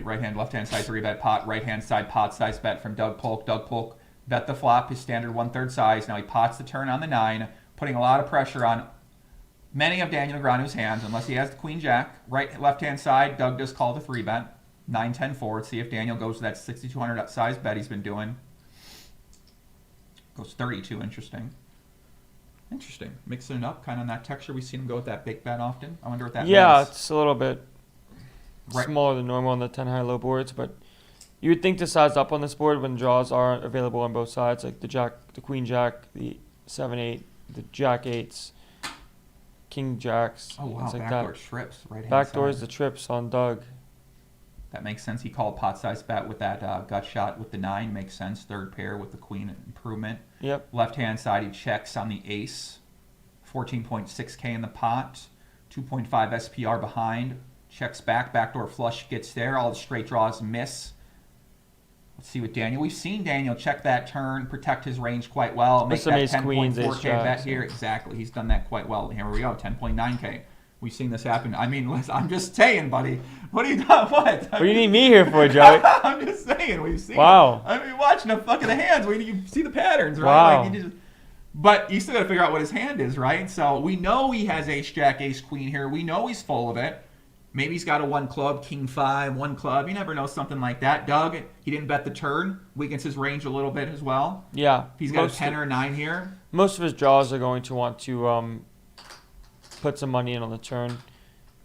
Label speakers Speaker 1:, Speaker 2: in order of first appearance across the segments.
Speaker 1: Exactly. Left-hand side 3-bet pot. Right-hand side pot size bet from Doug Polk. Doug Polk bet the flop, his standard 1/3 size. Now he pots the turn on the 9, putting a lot of pressure on many of Daniel Negreanu's hands, unless he has the Queen Jack. Left-hand side, Doug does call the 3-bet. 9-10 forward. See if Daniel goes to that 6,200 size bet he's been doing. Goes 32. Interesting. Mixing it up, kind of in that texture. We've seen him go with that big bet often. I wonder what that means.
Speaker 2: Yeah, it's a little bit smaller than normal on the 10 high low boards, but you would think to size up on this board when draws are available on both sides, like the Queen Jack, the 7-8, the Jack 8s, King Jacks.
Speaker 1: Oh wow,
Speaker 2: like
Speaker 1: backdoor trips.
Speaker 2: Backdoors the trips on Doug.
Speaker 1: That makes sense. He called pot size bet with that gut shot with the 9. Makes sense. Third pair with the Queen improvement.
Speaker 2: Yep.
Speaker 1: Left-hand side, he checks on the ace. 14.6K in the pot. 2.5 SPR behind. Checks back. Backdoor flush gets there. All the straight draws miss. Let's see what Daniel. We've seen Daniel check that turn, protect his range quite well. Make that 10.4K bet here. Exactly. He's done that quite well. Here we go. 10.9K. We've seen this happen. I mean, I'm just saying, buddy. What are you doing? What?
Speaker 2: What do you need me here for, Joey?
Speaker 1: I'm just saying. We've seen.
Speaker 2: Wow.
Speaker 1: I mean, watching the fucking hands. You see the patterns, right?
Speaker 2: Wow.
Speaker 1: Like but you still got to figure out what his hand is, right? So we know he has ace, jack, ace, queen here. We know he's full of it. Maybe he's got a 1 club, king 5, 1 club. You never know, something like that. Doug, he didn't bet the turn. Weakens his range a little bit as well.
Speaker 2: Yeah.
Speaker 1: If he's got a 10 or 9 here.
Speaker 2: Most of his draws are going to want to put some money in on the turn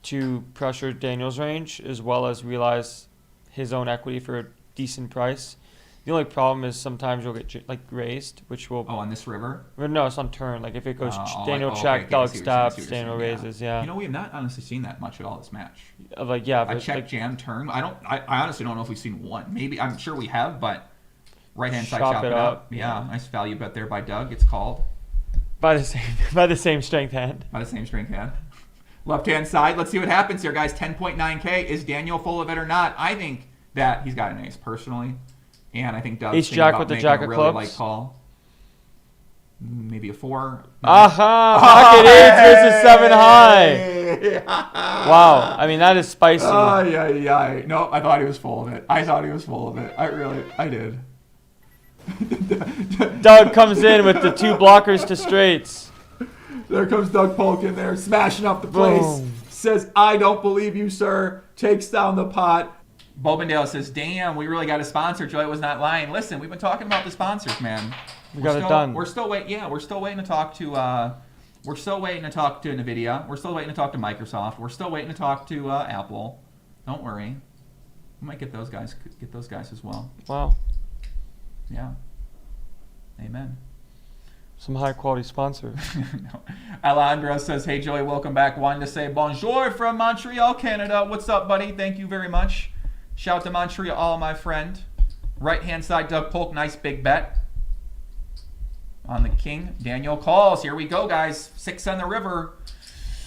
Speaker 2: to pressure Daniel's range, as well as realize his own equity for a decent price. The only problem is sometimes you'll get raised, which will.
Speaker 1: Oh, on this river?
Speaker 2: No, it's on turn. Like if it goes Daniel check, Doug stops, Daniel raises. Yeah.
Speaker 1: You know, we have not honestly seen that much at all this match.
Speaker 2: Like yeah,
Speaker 1: I checked jam turn. I honestly don't know if we've seen one. Maybe I'm sure we have, but right hand side chop it up. Yeah, nice value bet there by Doug. It's called
Speaker 2: by the same strength hand.
Speaker 1: By the same strength hand. Left hand side. Let's see what happens here, guys. 10.9K. Is Daniel full of it or not? I think that he's got an ace personally. And I think Doug's
Speaker 2: ace jack with the jack of clubs.
Speaker 1: Light call. Maybe a 4.
Speaker 2: Aha! Pocket 8 versus 7 high. Wow. I mean, that is spicy.
Speaker 1: Yeah. No, I thought he was full of it. I did.
Speaker 2: Doug comes in with the 2 blockers to straights.
Speaker 1: There comes Doug Polk in there, smashing up the place.
Speaker 2: Boom.
Speaker 1: Says, I don't believe you, sir. Takes down the pot. Bobendale says, damn, we really got a sponsor. Joey was not lying. Listen, we've been talking about the sponsors, man.
Speaker 2: We got it done.
Speaker 1: We're still waiting. Yeah, we're still waiting to talk to NVIDIA. We're still waiting to talk to Microsoft. We're still waiting to talk to Apple. Don't worry. We might get those guys as well.
Speaker 2: Wow.
Speaker 1: Yeah. Amen.
Speaker 2: Some high quality sponsors.
Speaker 1: No. Alejandro says, hey, Joey, welcome back. Wanted to say bonjour from Montreal, Canada. What's up, buddy? Thank you very much. Shout out to Montreal, my friend. Right-hand side, Doug Polk. Nice big bet. On the king. Daniel calls. Here we go, guys. 6 on the river.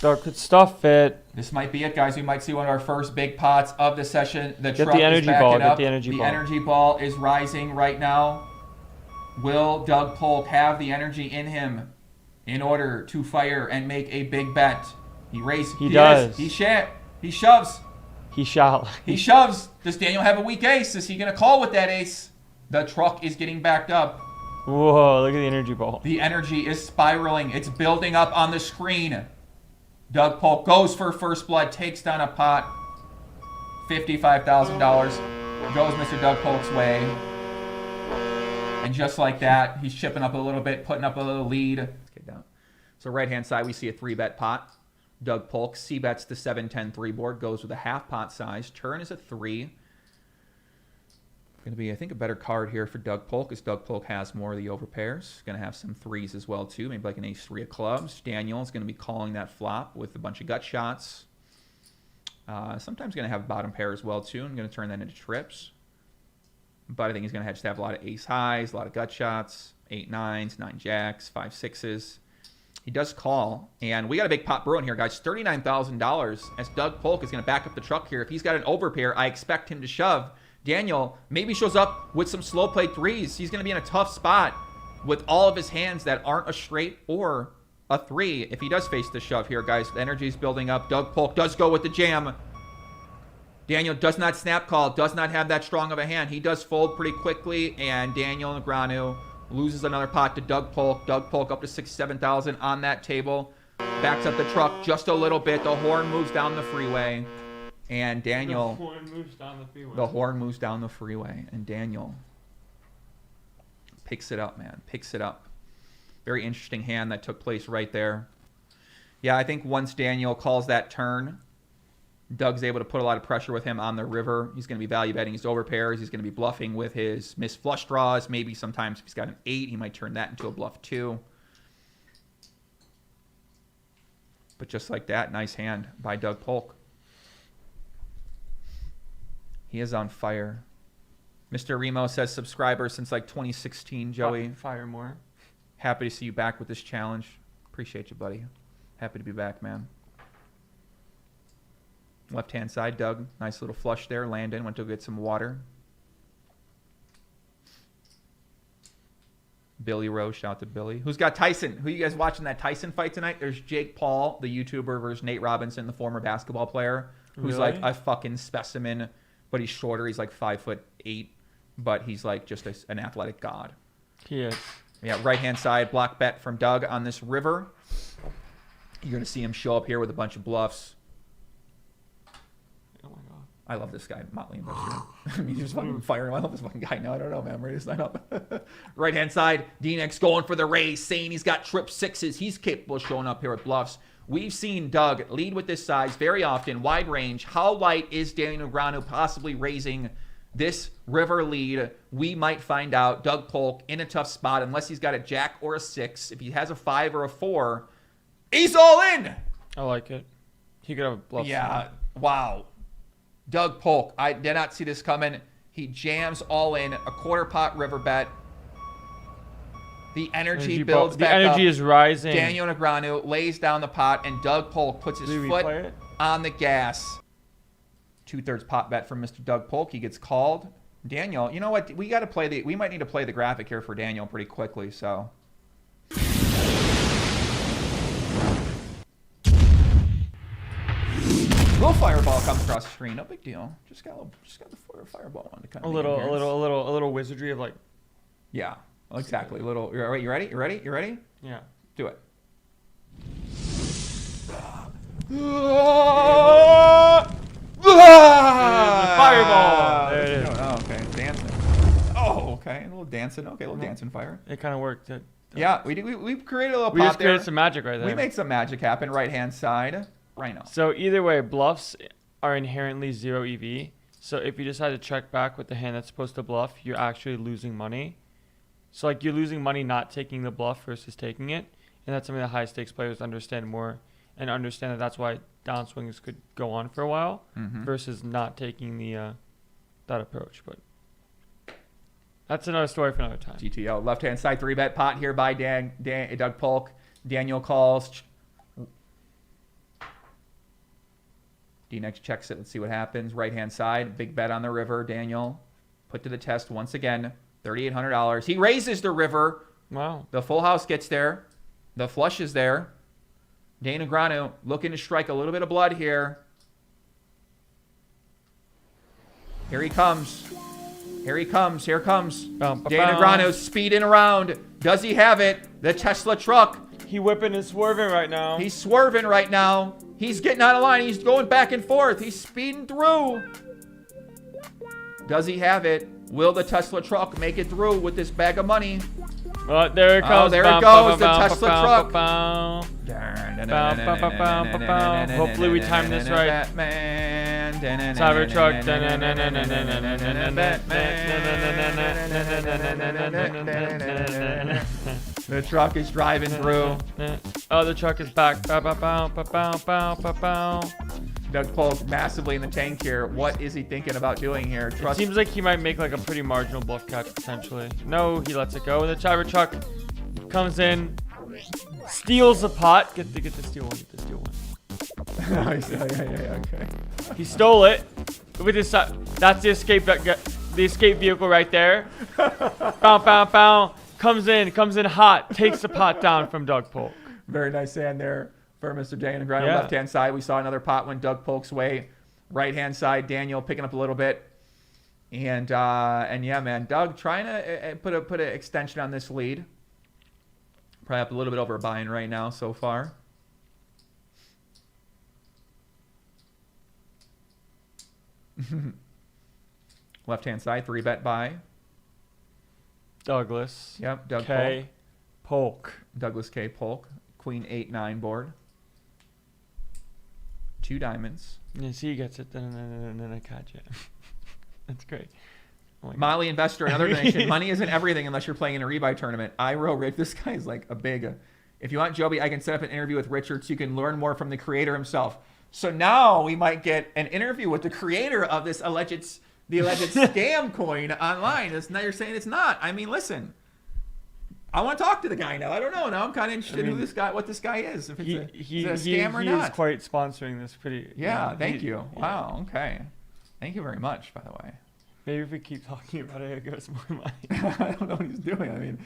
Speaker 2: Doug could stuff it.
Speaker 1: This might be it, guys. We might see one of our first big pots of the session. The
Speaker 2: Get
Speaker 1: truck
Speaker 2: the energy
Speaker 1: is backing
Speaker 2: ball.
Speaker 1: up.
Speaker 2: Get the energy ball.
Speaker 1: The energy ball is rising right now. Will Doug Polk have the energy in him in order to fire and make a big bet? He raises.
Speaker 2: He does.
Speaker 1: He shan't. He shoves.
Speaker 2: He shall.
Speaker 1: He shoves. Does Daniel have a weak ace? Is he going to call with that ace? The truck is getting backed up.
Speaker 2: Whoa, look at the energy ball.
Speaker 1: The energy is spiraling. It's building up on the screen. Doug Polk goes for first blood, takes down a pot. $55,000 goes Mr. Doug Polk's way. And just like that, he's chipping up a little bit, putting up a little lead. Let's get down. So right-hand side, we see a 3-bet pot. Doug Polk c-bets the 7-10 3-board, goes with a half pot size. Turn is a 3. Going to be, I think, a better card here for Doug Polk, because Doug Polk has more of the overpairs. Going to have some 3s as well, too. Maybe like an ace-3 of clubs. Daniel is going to be calling that flop with a bunch of gut shots. Sometimes going to have bottom pair as well, too. I'm going to turn that into trips. But I think he's going to just have a lot of ace highs, a lot of gut shots, 8 9s, 9 jacks, 5 6s. He does call, and we got a big pot brewing here, guys. $39,000 as Doug Polk is going to back up the truck here. If he's got an overpair, I expect him to shove. Daniel maybe shows up with some slow play 3s. He's going to be in a tough spot with all of his hands that aren't a straight or a 3. If he does face the shove here, guys, the energy is building up. Doug Polk does go with the jam. Daniel does not snap call, does not have that strong of a hand. He does fold pretty quickly, and Daniel Negreanu loses another pot to Doug Polk. Doug Polk up to 7,000 on that table. Backs up the truck just a little bit. The horn moves down the freeway. And Daniel...
Speaker 2: The horn moves down the freeway.
Speaker 1: The horn moves down the freeway. And Daniel picks it up, man. Picks it up. Very interesting hand that took place right there. Yeah, I think once Daniel calls that turn, Doug's able to put a lot of pressure with him on the river. He's going to be value betting his overpairs. He's going to be bluffing with his missed flush draws. Maybe sometimes if he's got an 8, he might turn that into a bluff 2. But just like that, nice hand by Doug Polk. He is on fire. Mr. Remo says subscriber since like 2016, Joey.
Speaker 2: Fire more.
Speaker 1: Happy to see you back with this challenge. Appreciate you, buddy. Happy to be back, man. Left-hand side, Doug. Nice little flush there. Landon went to get some water. Billy Rose, shout out to Billy. Who's got Tyson? Who you guys watching that Tyson fight tonight? There's Jake Paul, the YouTuber, versus Nate Robinson, the former basketball player, who's
Speaker 2: Really?
Speaker 1: like a fucking specimen, but he's shorter. He's like 5'8", but he's like just an athletic god.
Speaker 2: He is.
Speaker 1: Yeah, right-hand side, block bet from Doug on this river. You're going to see him show up here with a bunch of bluffs.
Speaker 2: Oh, my God.
Speaker 1: I love this guy, Motley Investor. I mean, he's just fucking firing. I love this fucking guy. No, I don't know, man. I'm ready to sign up. Right-hand side, D-Nex going for the raise, saying he's got trip 6s. He's capable of showing up here with bluffs. We've seen Doug lead with this size very often, wide range. How light is Daniel Negreanu possibly raising this river lead? We might find out. Doug Polk in a tough spot unless he's got a jack or a 6. If he has a 5 or a 4, he's all in.
Speaker 2: I like it. He could have a bluff.
Speaker 1: Yeah, wow. Doug Polk, I did not see this coming. He jams all in, a quarter pot river bet. The energy builds back up.
Speaker 2: The energy is rising.
Speaker 1: Daniel Negreanu lays down the pot, and Doug Polk puts his foot on the gas. 2/3 pot bet from Mr. Doug Polk. He gets called. Daniel, you know what? We got to play the. We might need to play the graphic here for Daniel pretty quickly. So. Little fireball comes across the screen. No big deal. Just got the fireball on to kind of.
Speaker 2: A little wizardry of like.
Speaker 1: Yeah, exactly. Little. You ready? You ready? You ready?
Speaker 2: Yeah.
Speaker 1: Do it.
Speaker 2: Fireball. There it is.
Speaker 1: Oh, okay. Dancing. Oh, okay. A little dancing. Okay, a little dancing fire.
Speaker 2: It kind of worked.
Speaker 1: Yeah, we created a little
Speaker 2: We
Speaker 1: pop
Speaker 2: just created some magic right there.
Speaker 1: We made some magic happen. Right hand side. Rhino.
Speaker 2: So either way, bluffs are inherently 0 EV. So if you decide to check back with the hand that's supposed to bluff, you're actually losing money. So like you're losing money not taking the bluff versus taking it. And that's something that high stakes players understand more and understand that that's why downswings could go on for a while versus not taking the that approach. But that's another story for another time.
Speaker 1: GTO. Left hand side 3-bet pot here by Doug Polk. Daniel calls. D-Nex checks it. Let's see what happens. Right-hand side, big bet on the river. Daniel put to the test once again. $3,800. He raises the river.
Speaker 2: Wow.
Speaker 1: The full house gets there. The flush is there. Daniel Negreanu looking to strike a little bit of blood here. Here he comes. Here he comes. Here comes. Daniel Negreanu speeding around. Does he have it? The Tesla truck.
Speaker 2: He whipping and swerving right now.
Speaker 1: He's swerving right now. He's getting out of line. He's going back and forth. He's speeding through. Does he have it? Will the Tesla truck make it through with this bag of money?
Speaker 2: Oh, there it goes.
Speaker 1: Oh, there it goes. The Tesla truck.
Speaker 2: Hopefully we time this right. Cybertruck.
Speaker 1: The truck is driving through.
Speaker 2: Oh, the truck is back.
Speaker 1: Doug Polk massively in the tank here. What is he thinking about doing here?
Speaker 2: It seems like he might make like a pretty marginal bluff catch potentially. No, he lets it go. The Cybertruck comes in, steals the pot. Get the steal one. Get the steal one.
Speaker 1: Yeah, okay.
Speaker 2: He stole it with his. That's the escape vehicle right there. Bow. Comes in hot. Takes the pot down from Doug Polk.
Speaker 1: Very nice hand there for Mr. Daniel Negreanu.
Speaker 2: Yeah.
Speaker 1: Left-hand side, we saw another pot went Doug Polk's way. Right-hand side, Daniel picking up a little bit. And yeah, man, Doug trying to put an extension on this lead. Probably up a little bit over a buy-in right now so far. Left-hand side, 3-bet buy.
Speaker 2: Douglas.
Speaker 1: Yep, Doug
Speaker 2: K. Polk.
Speaker 1: Douglas K. Polk. Queen 8-9 board. 2 diamonds.
Speaker 2: Yeah, see, he gets it, then I catch it. That's great. Oh
Speaker 1: Molly Investor, another donation. Money isn't everything unless you're playing in a rebuy tournament. Rich, this guy's like a big... if you want Joby, I can set up an interview with Richard so you can learn more from the creator himself. So now we might get an interview with the creator of this alleged scam coin online. Now you're saying it's not. I mean, listen. I want to talk to the guy now. I don't know. Now I'm kind of interested in what this guy is. If it's a scam or not.
Speaker 2: He is quite sponsoring this pretty...
Speaker 1: Yeah, thank you. Wow, okay. Thank you very much, by the way.
Speaker 2: Maybe if we keep talking about it, it goes more money.
Speaker 1: I don't know what he's doing. I mean,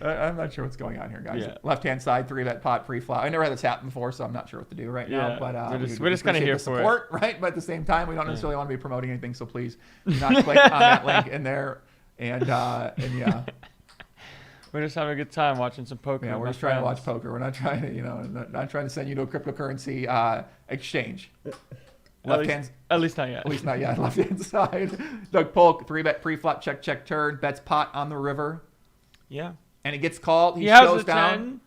Speaker 1: I'm not sure what's going on here, guys.
Speaker 2: Yeah.
Speaker 1: Left-hand side, 3-bet pot, pre-flop. I never had this happen before, so I'm not sure what to do right now. But
Speaker 2: we're just kind of here for
Speaker 1: support, right? But at the same time, we don't necessarily want to be promoting anything, so please do not click on that link in there. And yeah.
Speaker 2: We're just having a good time watching some poker.
Speaker 1: Yeah, we're just trying to watch poker. We're not trying to, not trying to send you to a cryptocurrency exchange.
Speaker 2: At least not yet.
Speaker 1: At least not yet. Left-hand side. Doug Polk, 3-bet pre-flop, check, turn. Bets pot on the river.
Speaker 2: Yeah.
Speaker 1: And it gets called.
Speaker 2: He has
Speaker 1: shows
Speaker 2: the
Speaker 1: down.
Speaker 2: 10.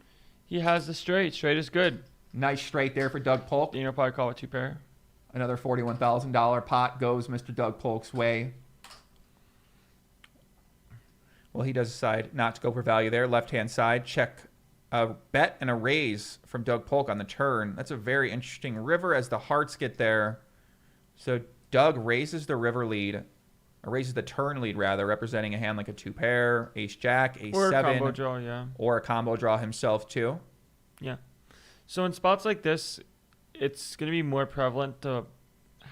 Speaker 2: He has the straight. Straight is good.
Speaker 1: Nice straight there for Doug Polk.
Speaker 2: You know, probably call it 2 pair.
Speaker 1: Another $41,000 pot goes Mr. Doug Polk's way. Well, he does decide not to go for value there. Left-hand side, check a bet and a raise from Doug Polk on the turn. That's a very interesting river as the hearts get there. So Doug raises the river lead, or raises the turn lead rather, representing a hand like a 2-pair, ace-jack, ace-7.
Speaker 2: Or a combo draw, yeah.
Speaker 1: Or a combo draw himself too.
Speaker 2: Yeah. So in spots like this, it's going to be more prevalent to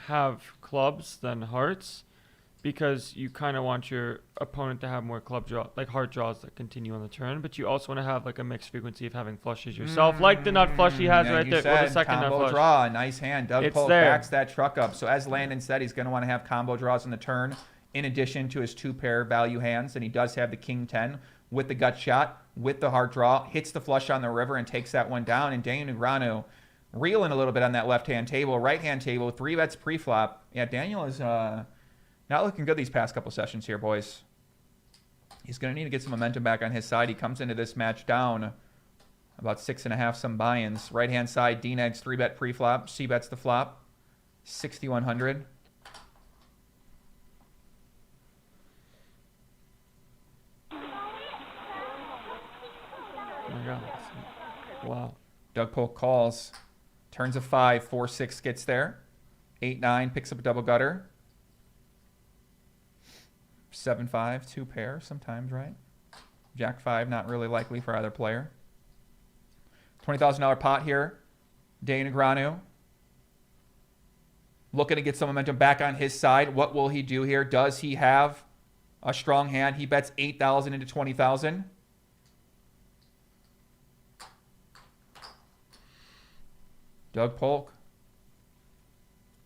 Speaker 2: have clubs than hearts, because you kind of want your opponent to have more club draw, like heart draws that continue on the turn, but you also want to have like a mixed frequency of having flushes yourself, like the nut flush he has right there. Or the second nut
Speaker 1: combo
Speaker 2: flush.
Speaker 1: draw, nice hand. Doug Polk
Speaker 2: there.
Speaker 1: backs that truck up. So as Landon said, he's going to want to have combo draws on the turn, in addition to his 2-pair value hands, and he does have the king 10 with the gut shot, with the heart draw, hits the flush on the river and takes that one down. And Daniel Negreanu reeling a little bit on that left-hand table, right-hand table, 3 bets pre-flop. Yeah, Daniel is not looking good these past couple sessions here, boys. He's going to need to get some momentum back on his side. He comes into this match down about 6.5 some buy-ins. Right-hand side, D-Neg's 3-bet pre-flop. C-bets the flop, 6,100.
Speaker 2: Oh my God. Wow.
Speaker 1: Doug Polk calls. Turns a 5, 4-6 gets there. 8-9 picks up a double gutter. 7-5, 2-pair sometimes, right? Jack-5, not really likely for either player. $20,000 pot here. Daniel Negreanu looking to get some momentum back on his side. What will he do here? Does he have a strong hand? He bets 8,000 into 20,000. Doug Polk.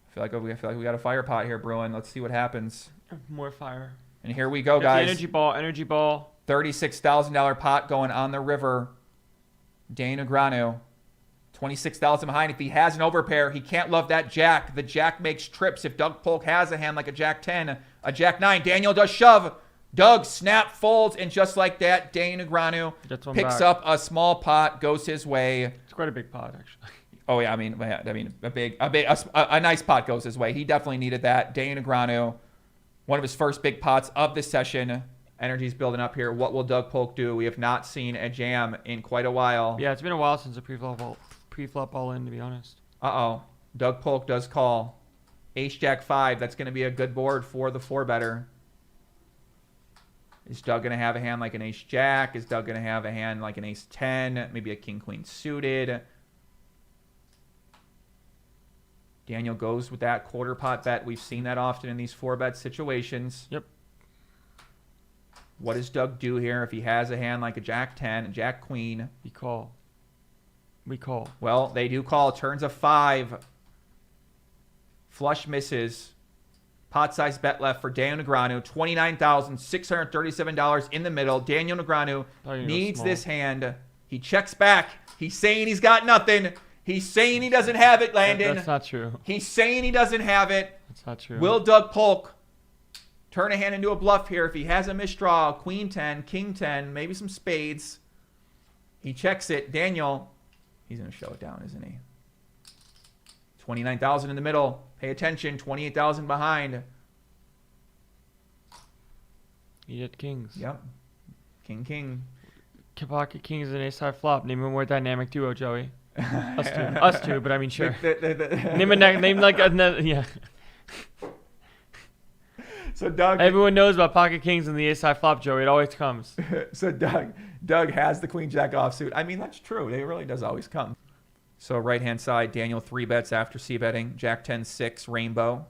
Speaker 1: I feel like we got a fire pot here brewing. Let's see what happens.
Speaker 2: More fire.
Speaker 1: And here we go, guys.
Speaker 2: Energy ball.
Speaker 1: $36,000 pot going on the river. Daniel Negreanu. 26,000 behind. If he has an overpair, he can't love that jack. The jack makes trips. If Doug Polk has a hand like a jack 10, a jack 9, Daniel does shove. Doug snap folds, and just like that, Daniel Negreanu picks up a small pot, goes his way.
Speaker 2: It's quite a big pot, actually.
Speaker 1: Oh yeah, I mean, a nice pot goes his way. He definitely needed that. Daniel Negreanu, one of his first big pots of this session. Energy's building up here. What will Doug Polk do? We have not seen a jam in quite a while.
Speaker 2: Yeah, it's been a while since a pre-flop all in, to be honest.
Speaker 1: Doug Polk does call. Ace-Jack 5. That's going to be a good board for the 4-better. Is Doug going to have a hand like an Ace-Jack? Is Doug going to have a hand like an Ace-10? Maybe a King-Queen suited? Daniel goes with that quarter pot bet. We've seen that often in these 4-bet situations.
Speaker 2: Yep.
Speaker 1: What does Doug do here if he has a hand like a Jack 10, a Jack Queen?
Speaker 2: We call. Well,
Speaker 1: they do call. Turns a 5. Flush misses. Pot size bet left for Daniel Negreanu. $29,637 in the middle. Daniel Negreanu needs this hand. He checks back. He's saying he's got nothing. He's saying he doesn't have it, Landon.
Speaker 2: That's not true.
Speaker 1: He's saying he doesn't have it.
Speaker 2: That's not true.
Speaker 1: Will Doug Polk turn a hand into a bluff here if he has a misdraw? Queen 10, King 10, maybe some spades. He checks it. Daniel, he's going to show it down, isn't he? 29,000 in the middle. Pay attention. 28,000 behind.
Speaker 2: You get kings.
Speaker 1: Yep. King.
Speaker 2: Pocket kings and ace high flop. Name a more dynamic duo, Joey. Us two, but I mean, sure. Name like another, yeah.
Speaker 1: So Doug.
Speaker 2: Everyone knows about pocket kings and the ace high flop, Joey. It always comes.
Speaker 1: So Doug has the queen jack offsuit. I mean, that's true. It really does always come. So right hand side, Daniel 3 bets after c betting. Jack 10-6 rainbow.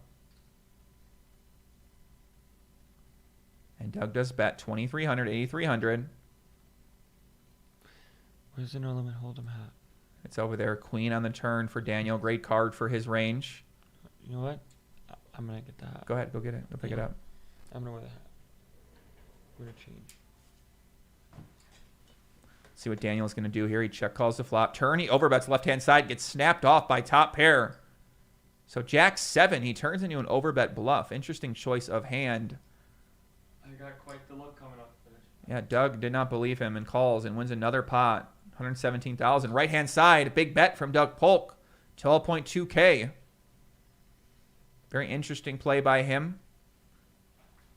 Speaker 1: And Doug does bet 2,300, 8,300.
Speaker 2: Where's the no limit hold'em hat?
Speaker 1: It's over there. Queen on the turn for Daniel. Great card for his range.
Speaker 2: You know what? I'm going to get the hat.
Speaker 1: Go ahead. Go get it. Go pick it up.
Speaker 2: I'm going to wear the hat. We're going to change.
Speaker 1: See what Daniel's going to do here. He check calls the flop. Turn. He overbets left-hand side. Gets snapped off by top pair. So Jack 7. He turns into an overbet bluff. Interesting choice of hand.
Speaker 2: I got quite the look coming up.
Speaker 1: Yeah, Doug did not believe him and calls and wins another pot. 117,000. Right-hand side, big bet from Doug Polk. 12.2K. Very interesting play by him.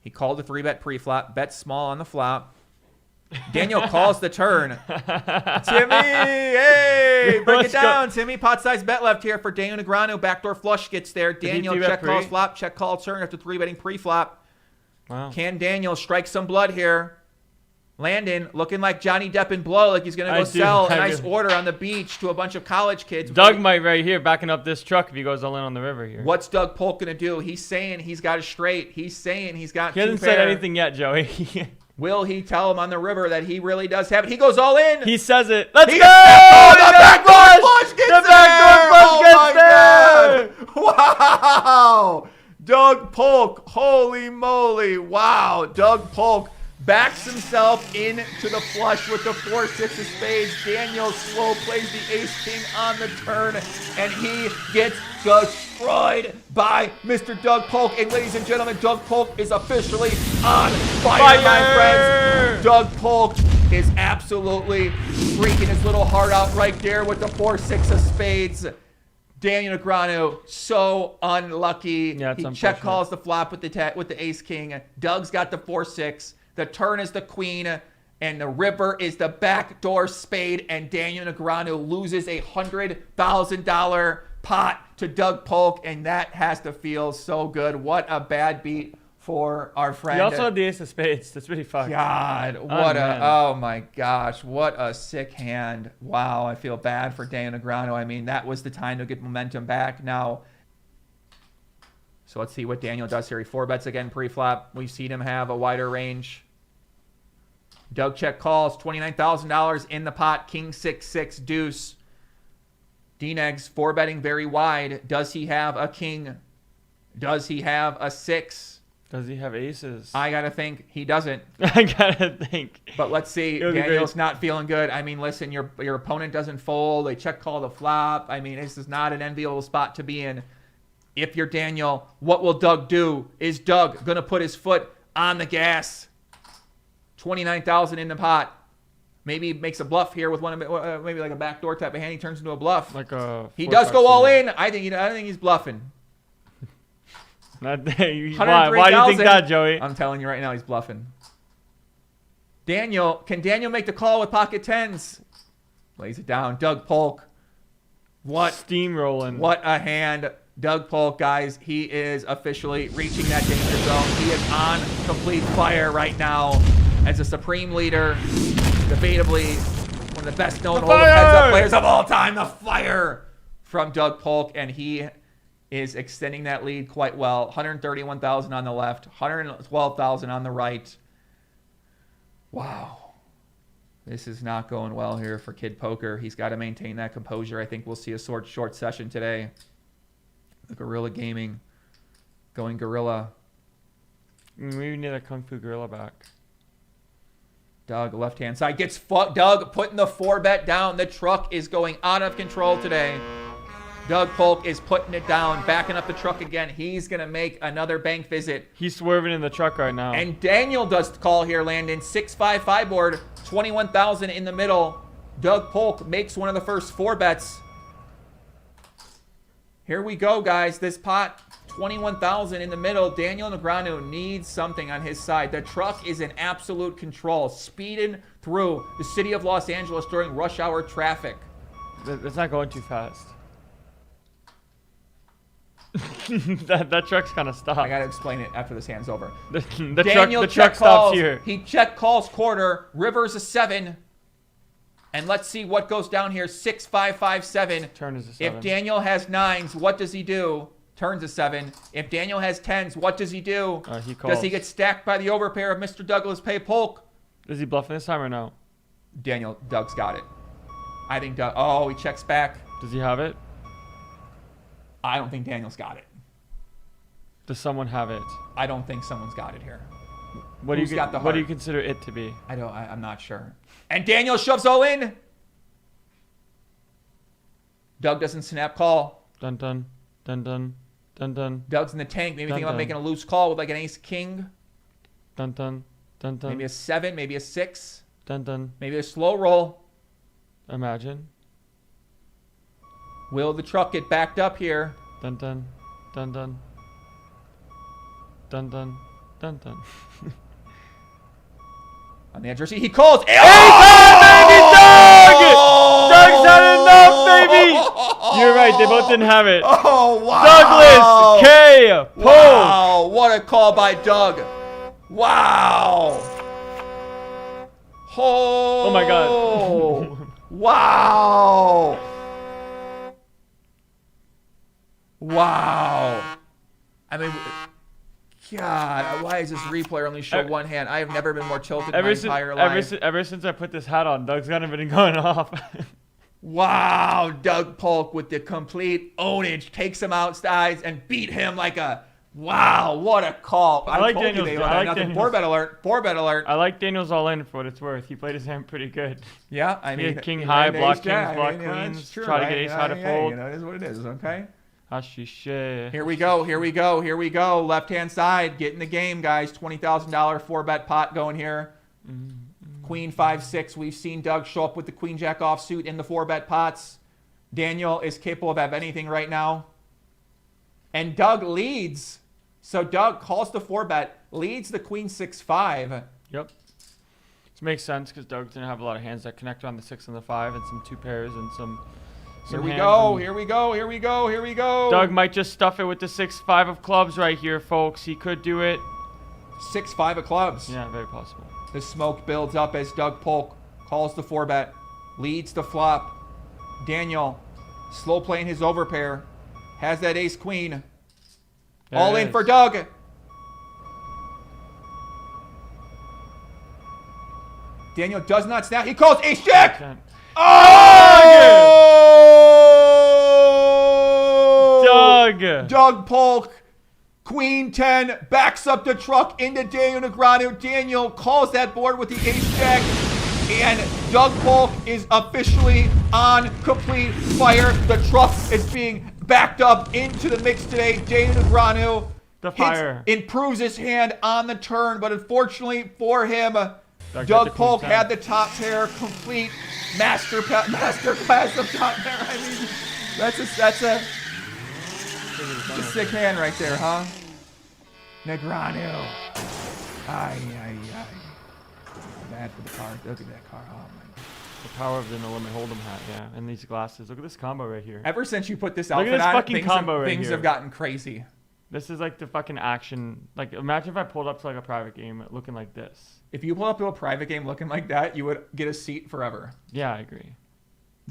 Speaker 1: He called the 3-bet pre-flop. Bet small on the flop. Daniel calls the turn. Timmy, hey, break it down, Timmy. Pot size bet left here for Daniel Negreanu. Backdoor flush gets there. Daniel check calls flop, check call turn after 3-betting pre-flop.
Speaker 2: Wow.
Speaker 1: Can Daniel strike some blood here? Landon looking like Johnny Depp in Blow, like he's going to go sell a nice order on the beach to a bunch of college kids.
Speaker 2: Doug might right here backing up this truck if he goes all in on the river here.
Speaker 1: What's Doug Polk going to do? He's saying he's got it straight. He's saying he's got
Speaker 2: He hasn't said anything yet, Joey.
Speaker 1: Will he tell him on the river that he really does have it? He goes all in.
Speaker 2: He says it. Let's go!
Speaker 1: Oh, the backdoor flush gets there!
Speaker 2: The backdoor flush gets there!
Speaker 1: Wow! Doug Polk. Holy moly. Wow. Doug Polk backs himself into the flush with the 4-6 of spades. Daniel slow plays the ace-king on the turn, and he gets destroyed by Mr. Doug Polk. And ladies and gentlemen, Doug Polk is officially on fire, my friends. Doug Polk is absolutely freaking his little heart out right there with the 4-6 of spades. Daniel Negreanu, so unlucky.
Speaker 2: Yeah,
Speaker 1: he check calls the flop with the ace-king. Doug's got the 4-6. The turn is the queen, and the river is the backdoor spade, and Daniel Negreanu loses a $100,000 pot to Doug Polk, and that has to feel so good. What a bad beat for our friend.
Speaker 2: He also had the ace of spades. That's pretty fucked.
Speaker 1: God, oh my gosh, what a sick hand. Wow, I feel bad for Daniel Negreanu. I mean, that was the time to get momentum back. Now, so let's see what Daniel does here. He 4-bets again pre-flop. We've seen him have a wider range. Doug check calls, $29,000 in the pot, King 6-6 deuce. D-Negs 4-betting very wide. Does he have a king? Does he have a 6?
Speaker 2: Does he have aces?
Speaker 1: I gotta think he doesn't.
Speaker 2: I gotta think.
Speaker 1: But let's see. Daniel's not feeling good. I mean, listen, your opponent doesn't fold. They check call the flop. I mean, this is not an enviable spot to be in. If you're Daniel, what will Doug do? Is Doug gonna put his foot on the gas? 29,000 in the pot. Maybe he makes a bluff here with one of maybe like a backdoor type of hand. He turns into a bluff. He does go all in. I think he's bluffing.
Speaker 2: Why do you think that, Joey?
Speaker 1: I'm telling you right now, he's bluffing. Can Daniel make the call with pocket tens? Lays it down. Doug Polk. What
Speaker 2: steamrolling?
Speaker 1: What a hand. Doug Polk, guys, he is officially reaching that danger zone. He is on complete fire right now as a supreme leader. Debatably one of the best known heads-up players of all time. The fire from Doug Polk, and he is extending that lead quite well. 131,000 on the left, 112,000 on the right. Wow. This is not going well here for Kid Poker. He's got to maintain that composure. I think we'll see a short session today. The Gorilla Gaming going Gorilla.
Speaker 2: We need a Kung Fu Gorilla back.
Speaker 1: Doug, left-hand side, gets Doug putting the 4-bet down. The truck is going out of control today. Doug Polk is putting it down, backing up the truck again. He's going to make another bank visit.
Speaker 2: He's swerving in the truck right now.
Speaker 1: And Daniel does the call here, Landon. 6-5 board, 21,000 in the middle. Doug Polk makes one of the first 4 bets. Here we go, guys. This pot, 21,000 in the middle. Daniel Negreanu needs something on his side. The truck is in absolute control, speeding through the city of Los Angeles during rush hour traffic.
Speaker 2: It's not going too fast. that truck's kind of stopped.
Speaker 1: I got to explain it after this hand's over.
Speaker 2: The truck stops here.
Speaker 1: He check calls quarter. River's a 7. And let's see what goes down here. 6-5-5-7.
Speaker 2: Turn is a 7.
Speaker 1: If Daniel has 9s, what does he do? Turns a 7. If Daniel has 10s, what does he do?
Speaker 2: He calls.
Speaker 1: Does he get stacked by the overpair of Mr. Douglas Pay Polk?
Speaker 2: Is he bluffing this time or no?
Speaker 1: Doug's got it. I think Doug. Oh, he checks back.
Speaker 2: Does he have it?
Speaker 1: I don't think Daniel's got it.
Speaker 2: Does someone have it?
Speaker 1: I don't think someone's got it here.
Speaker 2: What
Speaker 1: Who's
Speaker 2: do you
Speaker 1: got the
Speaker 2: What do you
Speaker 1: heart?
Speaker 2: consider it to be?
Speaker 1: I'm not sure. And Daniel shoves all in. Doug doesn't snap call.
Speaker 2: Dun dun dun dun dun dun.
Speaker 1: Doug's in the tank. Maybe
Speaker 2: Dun,
Speaker 1: thinking about
Speaker 2: dun.
Speaker 1: making a loose call with like an ace king.
Speaker 2: Dun dun dun dun.
Speaker 1: Maybe a 7, maybe a 6,
Speaker 2: Dun dun.
Speaker 1: maybe a slow roll.
Speaker 2: Imagine.
Speaker 1: Will the truck get backed up here?
Speaker 2: Dun dun dun dun. Dun dun dun dun.
Speaker 1: On the edge of the seat, he calls.
Speaker 2: Doug! Doug's had enough, baby! You're right, they both didn't have it.
Speaker 1: Oh, wow.
Speaker 2: Douglas K. Polk.
Speaker 1: Wow, what a call by Doug. Wow.
Speaker 2: Oh my God.
Speaker 1: Wow. Wow. I mean, God, why does this replay only show one hand? I have never been more tilted in my entire life.
Speaker 2: Ever since I put this hat on, Doug's kind of been going off.
Speaker 1: Wow, Doug Polk with the complete ownage takes him outside and beat him like a wow. What a call!
Speaker 2: I like
Speaker 1: told you
Speaker 2: Daniels.
Speaker 1: they
Speaker 2: I like
Speaker 1: nothing.
Speaker 2: Daniels.
Speaker 1: 4-bet alert! 4-bet alert!
Speaker 2: I like Daniels all in for what it's worth. He played his hand pretty good.
Speaker 1: Yeah, I
Speaker 2: He
Speaker 1: mean,
Speaker 2: had king
Speaker 1: you
Speaker 2: high,
Speaker 1: know,
Speaker 2: block
Speaker 1: ace jack,
Speaker 2: kings, block
Speaker 1: you know, it's
Speaker 2: queens,
Speaker 1: true,
Speaker 2: try to
Speaker 1: right?
Speaker 2: get ace
Speaker 1: You
Speaker 2: high
Speaker 1: know,
Speaker 2: to
Speaker 1: yeah,
Speaker 2: fold.
Speaker 1: you know, it is what it is. Okay.
Speaker 2: Hashishe.
Speaker 1: Here we go. Here we go. Here we go. Left hand side, get in the game, guys. $20,000 4-bet pot going here. Queen 5-6. We've seen Doug show up with the queen jack offsuit in the 4-bet pots. Daniel is capable of anything right now. And Doug leads. So Doug calls the 4-bet, leads the queen 6-5.
Speaker 2: Yep. This makes sense because Doug didn't have a lot of hands that connect on the 6 and the 5 and some 2 pairs and some
Speaker 1: Here we
Speaker 2: hands
Speaker 1: go.
Speaker 2: and-
Speaker 1: Here we go. Here we go. Here we go.
Speaker 2: Doug might just stuff it with the 6-5 of clubs right here, folks. He could do it.
Speaker 1: 6-5 of clubs.
Speaker 2: Yeah, very possible.
Speaker 1: The smoke builds up as Doug Polk calls the 4-bet, leads the flop. Daniel, slow playing his overpair, has that ace queen.
Speaker 2: There
Speaker 1: All
Speaker 2: it
Speaker 1: in
Speaker 2: is.
Speaker 1: for Doug. Daniel does not snap. He calls ace jack.
Speaker 2: Doug!
Speaker 1: Oh!
Speaker 2: Doug!
Speaker 1: Doug Polk, queen 10, backs up the truck into Daniel Negreanu. Daniel calls that board with the ace jack. And Doug Polk is officially on complete fire. The truck is being backed up into the mix today. Daniel Negreanu
Speaker 2: The fire.
Speaker 1: improves his hand on the turn, but unfortunately for him,
Speaker 2: got the
Speaker 1: Doug
Speaker 2: queen
Speaker 1: Polk
Speaker 2: 10.
Speaker 1: had the top pair, complete master class of top pair. I mean, that's a sick hand right there, huh? Negreanu. Ay. Bad for the car. Look at that car. Oh my God.
Speaker 2: The power of the No Limit Hold'em hat, yeah. And these glasses. Look at this combo right here.
Speaker 1: Ever since you put this
Speaker 2: Look at
Speaker 1: outfit
Speaker 2: this
Speaker 1: on,
Speaker 2: fucking
Speaker 1: things,
Speaker 2: combo right
Speaker 1: things
Speaker 2: here.
Speaker 1: have gotten crazy.
Speaker 2: This is like the fucking action. Like, imagine if I pulled up to like a private game looking like this.
Speaker 1: If you pull up to a private game looking like that, you would get a seat forever.
Speaker 2: Yeah, I agree.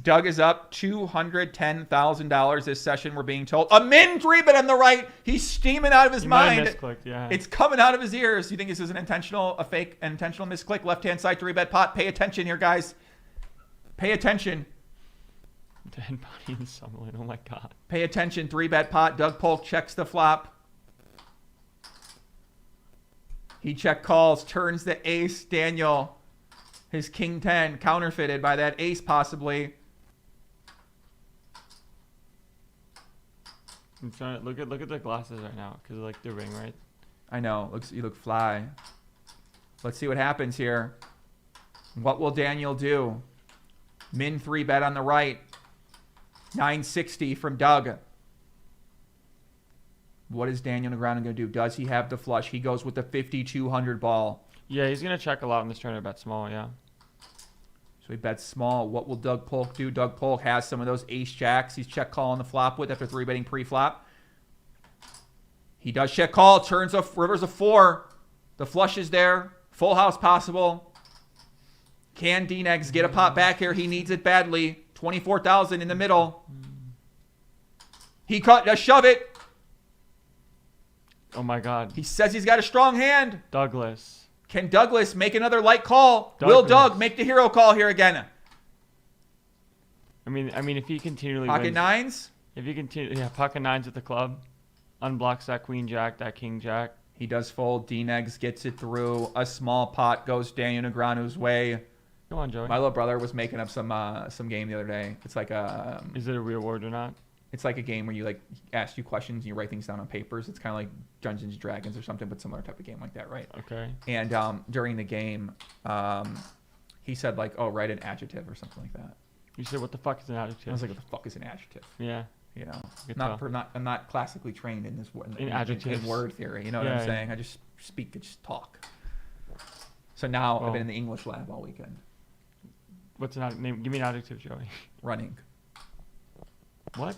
Speaker 1: Doug is up $210,000 this session, we're being told. A min 3-bet on the right. He's steaming out of his
Speaker 2: You might have
Speaker 1: mind.
Speaker 2: misclicked, yeah.
Speaker 1: It's coming out of his ears. You think this is a fake intentional misclick? Left-hand side 3-bet pot. Pay attention here, guys. Pay attention.
Speaker 2: Dead body in Summerlin. Oh my god.
Speaker 1: Pay attention. 3-bet pot. Doug Polk checks the flop. He check calls. Turns the ace. Daniel, his king 10, counterfeited by that ace possibly.
Speaker 2: I'm trying to look at the glasses right now because like the ring, right?
Speaker 1: I know. You look fly. Let's see what happens here. What will Daniel do? Min 3-bet on the right. 960 from Doug. What is Daniel Negreanu going to do? Does he have the flush? He goes with the 5,200 ball.
Speaker 2: Yeah, he's gonna check a lot in this tournament. Bet small, yeah.
Speaker 1: So he bets small. What will Doug Polk do? Doug Polk has some of those ace jacks he's check calling the flop with after 3-betting pre-flop. He does check call. Turns a rivers a 4. The flush is there. Full house possible. Can D-Negs get a pot back here? He needs it badly. 24,000 in the middle. He does shove it.
Speaker 2: Oh my god.
Speaker 1: He says he's got a strong hand.
Speaker 2: Douglas.
Speaker 1: Can Douglas make another light call?
Speaker 2: Douglas.
Speaker 1: Will Doug make the hero call here again?
Speaker 2: I mean, if he continually
Speaker 1: Pocket
Speaker 2: wins,
Speaker 1: nines.
Speaker 2: if he continue, yeah, pocket nines at the club, unblocks that queen jack, that king jack.
Speaker 1: He does fold. D-Negs gets it through. A small pot goes Daniel Negreanu's way.
Speaker 2: Go on, Joey.
Speaker 1: My little brother was making up some game the other day. It's like
Speaker 2: Is it a real word or not?
Speaker 1: it's like a game where you like ask you questions and you write things down on papers. It's kind of like Dungeons and Dragons or something, but similar type of game like that, right?
Speaker 2: Okay.
Speaker 1: And during the game, he said like, "Oh, write an adjective or something like that."
Speaker 2: You said, what the fuck is an
Speaker 1: I
Speaker 2: adjective?
Speaker 1: was like, "What the fuck is an adjective?"
Speaker 2: Yeah.
Speaker 1: You know,
Speaker 2: Good
Speaker 1: I'm not classically trained in this
Speaker 2: In adjectives.
Speaker 1: in word theory. You know what
Speaker 2: Yeah,
Speaker 1: I'm
Speaker 2: yeah.
Speaker 1: saying? I just speak, I just talk. So now I've
Speaker 2: Well-
Speaker 1: been in the English lab all weekend,
Speaker 2: What's an name? Give me an adjective, Joey.
Speaker 1: running.
Speaker 2: What?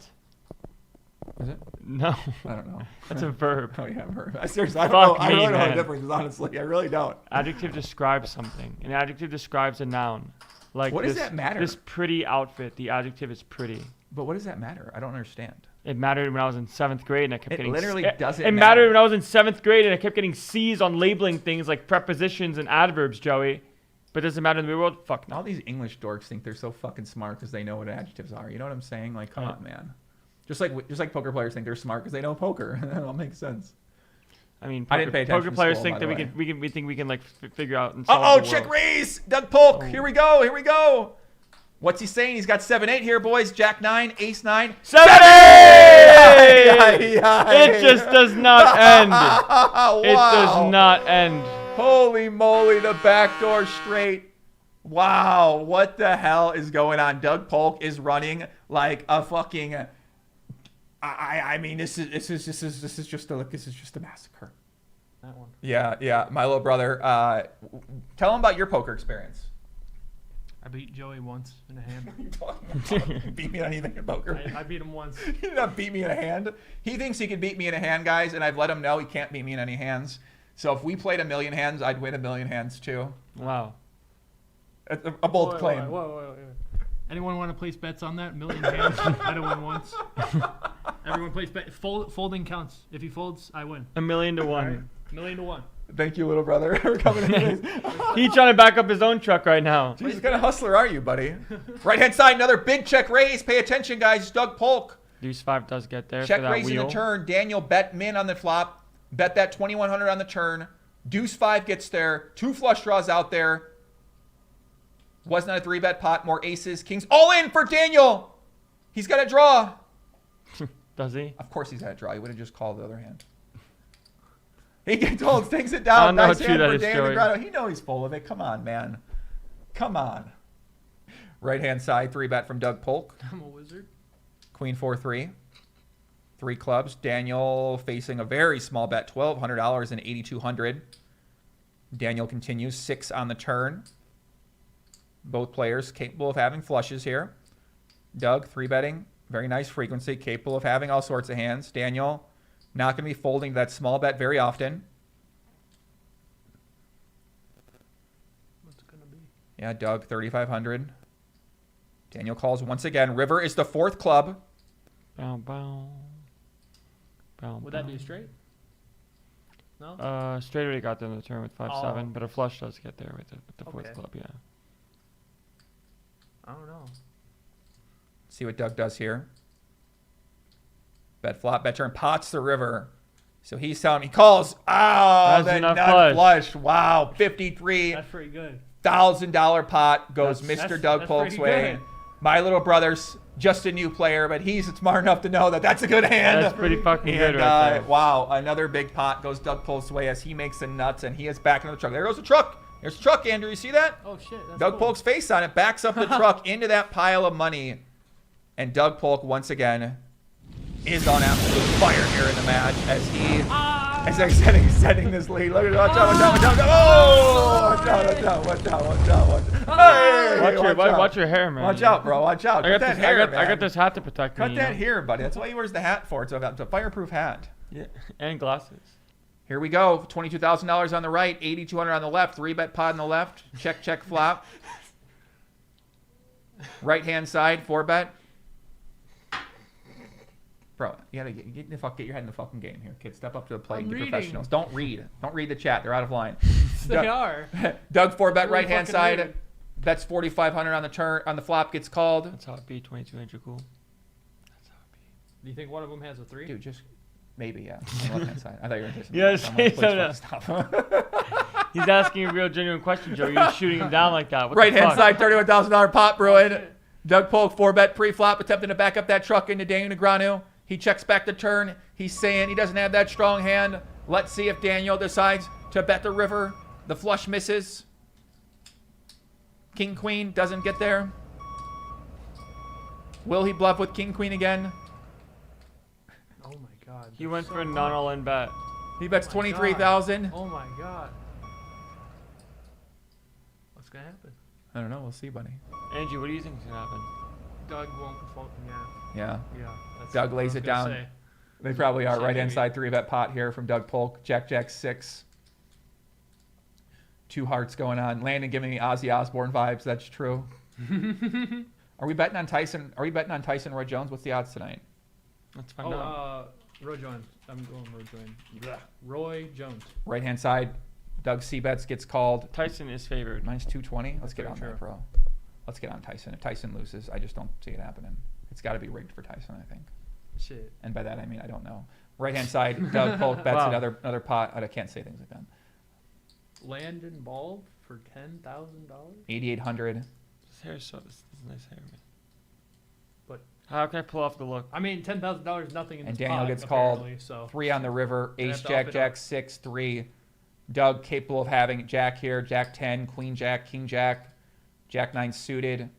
Speaker 1: Is it?
Speaker 2: No.
Speaker 1: I don't know.
Speaker 2: That's a verb.
Speaker 1: Oh yeah, I've heard. I seriously, I
Speaker 2: Fuck
Speaker 1: don't know. I
Speaker 2: me,
Speaker 1: really don't know
Speaker 2: man.
Speaker 1: the difference. Honestly, I really don't.
Speaker 2: Adjective describes something. An adjective describes a noun. Like
Speaker 1: What does
Speaker 2: this,
Speaker 1: that matter?
Speaker 2: This pretty outfit. The adjective is pretty.
Speaker 1: But what does that matter? I don't understand.
Speaker 2: It mattered when I was in 7th grade and I kept
Speaker 1: It
Speaker 2: getting
Speaker 1: literally doesn't
Speaker 2: It
Speaker 1: matter.
Speaker 2: mattered when I was in 7th grade and I kept getting C's on labeling things like prepositions and adverbs, Joey. But does it matter in the real world? Fuck no.
Speaker 1: All these English dorks think they're so fucking smart because they know what adjectives are. You know what I'm saying? Like, come
Speaker 2: Yeah.
Speaker 1: on, man. Just like poker players think they're smart because they know poker. That all makes sense.
Speaker 2: I mean,
Speaker 1: I didn't pay attention
Speaker 2: poker
Speaker 1: in
Speaker 2: players
Speaker 1: school,
Speaker 2: think
Speaker 1: by
Speaker 2: that
Speaker 1: the
Speaker 2: we think we can like figure out and solve
Speaker 1: Uh-oh,
Speaker 2: the
Speaker 1: check
Speaker 2: world.
Speaker 1: raise. Doug Polk.
Speaker 2: Oh.
Speaker 1: Here we go. Here we go. What's he saying? He's got 7-8 here, boys. Jack 9, Ace 9.
Speaker 2: 7! It just does not end.
Speaker 1: Wow.
Speaker 2: It does not end.
Speaker 1: Holy moly, the backdoor straight. Wow, what the hell is going on? Doug Polk is running like a fucking. I mean, this is just a massacre.
Speaker 3: That one.
Speaker 1: Yeah. My little brother. Tell him about your poker experience.
Speaker 3: I beat Joey once in a hand.
Speaker 1: What are you talking about? You beat me on anything in poker.
Speaker 3: I beat him once.
Speaker 1: He did not beat me in a hand. He thinks he can beat me in a hand, guys, and I've let him know he can't beat me in any hands. So if we played 1,000,000 hands, I'd win 1,000,000 hands too.
Speaker 2: Wow.
Speaker 1: A bold claim.
Speaker 3: Whoa. Anyone want to place bets on that? 1,000,000 hands. I don't win once. Everyone plays bet. Folding counts. If he folds, I win.
Speaker 2: 1,000,000 to 1.
Speaker 3: All right. 1,000,000 to 1.
Speaker 1: Thank you, little brother, for coming in.
Speaker 2: He's trying to back up his own truck right now.
Speaker 1: Jeez, what kind of hustler are you, buddy? Right hand side, another big check raise. Pay attention, guys. Doug Polk.
Speaker 2: Deuce 5 does get there
Speaker 1: Check
Speaker 2: for that
Speaker 1: raise in
Speaker 2: wheel.
Speaker 1: the turn. Daniel bet min on the flop. Bet that 2,100 on the turn. Deuce 5 gets there. 2 flush draws out there. Was not a 3-bet pot. More aces, kings. All in for Daniel. He's got a draw.
Speaker 2: Does he?
Speaker 1: Of course he's got a draw. He would have just called the other hand. He gets told, takes it down.
Speaker 2: I don't know how
Speaker 1: Nice
Speaker 2: true
Speaker 1: hand
Speaker 2: that
Speaker 1: for
Speaker 2: is,
Speaker 1: Daniel
Speaker 2: Joey.
Speaker 1: Negreanu. He knows he's full of it. Come on, man. Come on. Right hand side, 3-bet from Doug Polk.
Speaker 3: I'm a wizard.
Speaker 1: Queen 4-3. 3 clubs. Daniel facing a very small bet, $1,200 and 8,200. Daniel continues 6 on the turn. Both players capable of having flushes here. Doug 3-betting, very nice frequency, capable of having all sorts of hands. Daniel not going to be folding that small bet very often.
Speaker 3: What's it gonna be?
Speaker 1: Yeah, Doug 3,500. Daniel calls once again. River is the 4th club.
Speaker 2: Bow, bow. Bow,
Speaker 3: Would that be
Speaker 2: bow.
Speaker 3: a straight? No.
Speaker 2: Straight already got there in the turn with 5-7,
Speaker 3: Oh.
Speaker 2: but a flush does get there with the 4th
Speaker 3: Okay.
Speaker 2: club, yeah.
Speaker 3: I don't know.
Speaker 1: See what Doug does here. Bet flop, bet turn, pots the river. So he's telling me, he calls. Oh,
Speaker 2: That's
Speaker 1: the
Speaker 2: nut
Speaker 1: nut
Speaker 2: flush.
Speaker 1: flush. Wow, $53,000
Speaker 3: That's pretty good.
Speaker 1: pot goes Mr. Doug
Speaker 3: that's
Speaker 1: Polk's
Speaker 3: pretty
Speaker 1: way.
Speaker 3: good.
Speaker 1: My little brother's just a new player, but he's smart enough to know that that's a good hand.
Speaker 2: That's pretty fucking good
Speaker 1: And,
Speaker 2: right there.
Speaker 1: wow, another big pot goes Doug Polk's way as he makes the nuts, and he is back into the truck. There goes the truck. There's the truck, Andrew. You see that?
Speaker 3: Oh shit. That's
Speaker 1: Doug
Speaker 3: cool.
Speaker 1: Polk's face on it backs up the truck into that pile of money. And Doug Polk, once again, is on absolute fire here in the match as he as they're setting this lead. Look at watch out. Oh! Watch out. Hey,
Speaker 2: Watch your hair, man.
Speaker 1: Watch out, bro. Watch out.
Speaker 2: I
Speaker 1: Cut
Speaker 2: got
Speaker 1: that
Speaker 2: this.
Speaker 1: hair,
Speaker 2: I got
Speaker 1: man.
Speaker 2: this hat to protect me.
Speaker 1: Cut that hair, buddy. That's why he wears the hat for. It's a fireproof hat.
Speaker 2: Yeah, and glasses.
Speaker 1: Here we go. $22,000 on the right, $8,200 on the left. 3-bet pot on the left. Check, flop. Right hand side, 4-bet. Bro, you gotta get your head in the fucking game here, kid. Step up to the plate and be
Speaker 3: reading.
Speaker 1: professionals. Don't read the chat. They're out of line.
Speaker 3: They are.
Speaker 1: Doug 4-bet
Speaker 3: Really
Speaker 1: right hand
Speaker 3: fucking
Speaker 1: side.
Speaker 3: reading.
Speaker 1: Bets 4,500 on the turn. On the flop gets called.
Speaker 2: That's how it be. 2200 cool. That's how it be.
Speaker 3: Do you think one of them has a 3?
Speaker 1: Dude, just maybe yeah. On the left hand side. I thought you were interested.
Speaker 2: Yeah,
Speaker 1: I'm like,
Speaker 2: say
Speaker 1: please
Speaker 2: so
Speaker 1: stop.
Speaker 2: He's asking a real genuine question, Joe. You're shooting him down like that. What
Speaker 1: Right
Speaker 2: the
Speaker 1: hand
Speaker 2: fuck?
Speaker 1: side, $31,000 pot brewing. Doug Polk 4-bet pre-flop, attempting to back up that truck into Daniel Negreanu. He checks back the turn. He's saying he doesn't have that strong hand. Let's see if Daniel decides to bet the river. The flush misses. King Queen doesn't get there. Will he bluff with King Queen again?
Speaker 3: Oh my god.
Speaker 2: He went for a non-all-in bet.
Speaker 1: He bets
Speaker 3: Oh my
Speaker 1: 23,000.
Speaker 3: Oh my god. What's gonna happen?
Speaker 1: I don't know. We'll see, buddy.
Speaker 2: Angie, what do you think is gonna happen?
Speaker 3: Doug won't fold.
Speaker 1: Yeah.
Speaker 3: Yeah. That's
Speaker 1: Doug
Speaker 3: what I
Speaker 1: lays
Speaker 3: was
Speaker 1: it
Speaker 3: gonna
Speaker 1: down.
Speaker 3: say.
Speaker 1: They probably are.
Speaker 3: Shit,
Speaker 1: Right hand
Speaker 3: maybe.
Speaker 1: side 3-bet pot here from Doug Polk. Jack 6. 2 hearts going on. Landon giving me Ozzy Osbourne vibes. That's true. Are we betting on Tyson? Are we betting on Tyson Roy Jones? What's the odds tonight?
Speaker 2: Let's find out.
Speaker 3: Roy Jones. I'm going Roy Jones. Blah. Roy Jones.
Speaker 1: Right hand side, Doug C bets gets called.
Speaker 2: Tyson is favored.
Speaker 1: Minus 220. Let's
Speaker 3: That's
Speaker 1: get
Speaker 3: very
Speaker 1: on that,
Speaker 3: true.
Speaker 1: bro. Let's get on Tyson. If Tyson loses, I just don't see it happening. It's got to be rigged for Tyson, I think.
Speaker 3: Shit.
Speaker 1: And by that I mean I don't know. Right hand side, Doug Polk bets
Speaker 2: Wow.
Speaker 1: another pot. I can't say things like that.
Speaker 3: Landon bald for $10,000.
Speaker 1: 8,800.
Speaker 2: This hair is so. This is nice hair, man.
Speaker 3: But
Speaker 2: How can I pull off the look?
Speaker 3: I mean, $10,000 nothing in
Speaker 1: And
Speaker 3: this
Speaker 1: Daniel
Speaker 3: pot,
Speaker 1: gets called.
Speaker 3: apparently, So
Speaker 1: 3 on the river.
Speaker 3: Gonna
Speaker 1: Ace
Speaker 3: have to up
Speaker 1: Jack
Speaker 3: it up.
Speaker 1: 6 3. Doug capable of having Jack here. Jack 10, Queen Jack, King Jack, Jack 9 suited.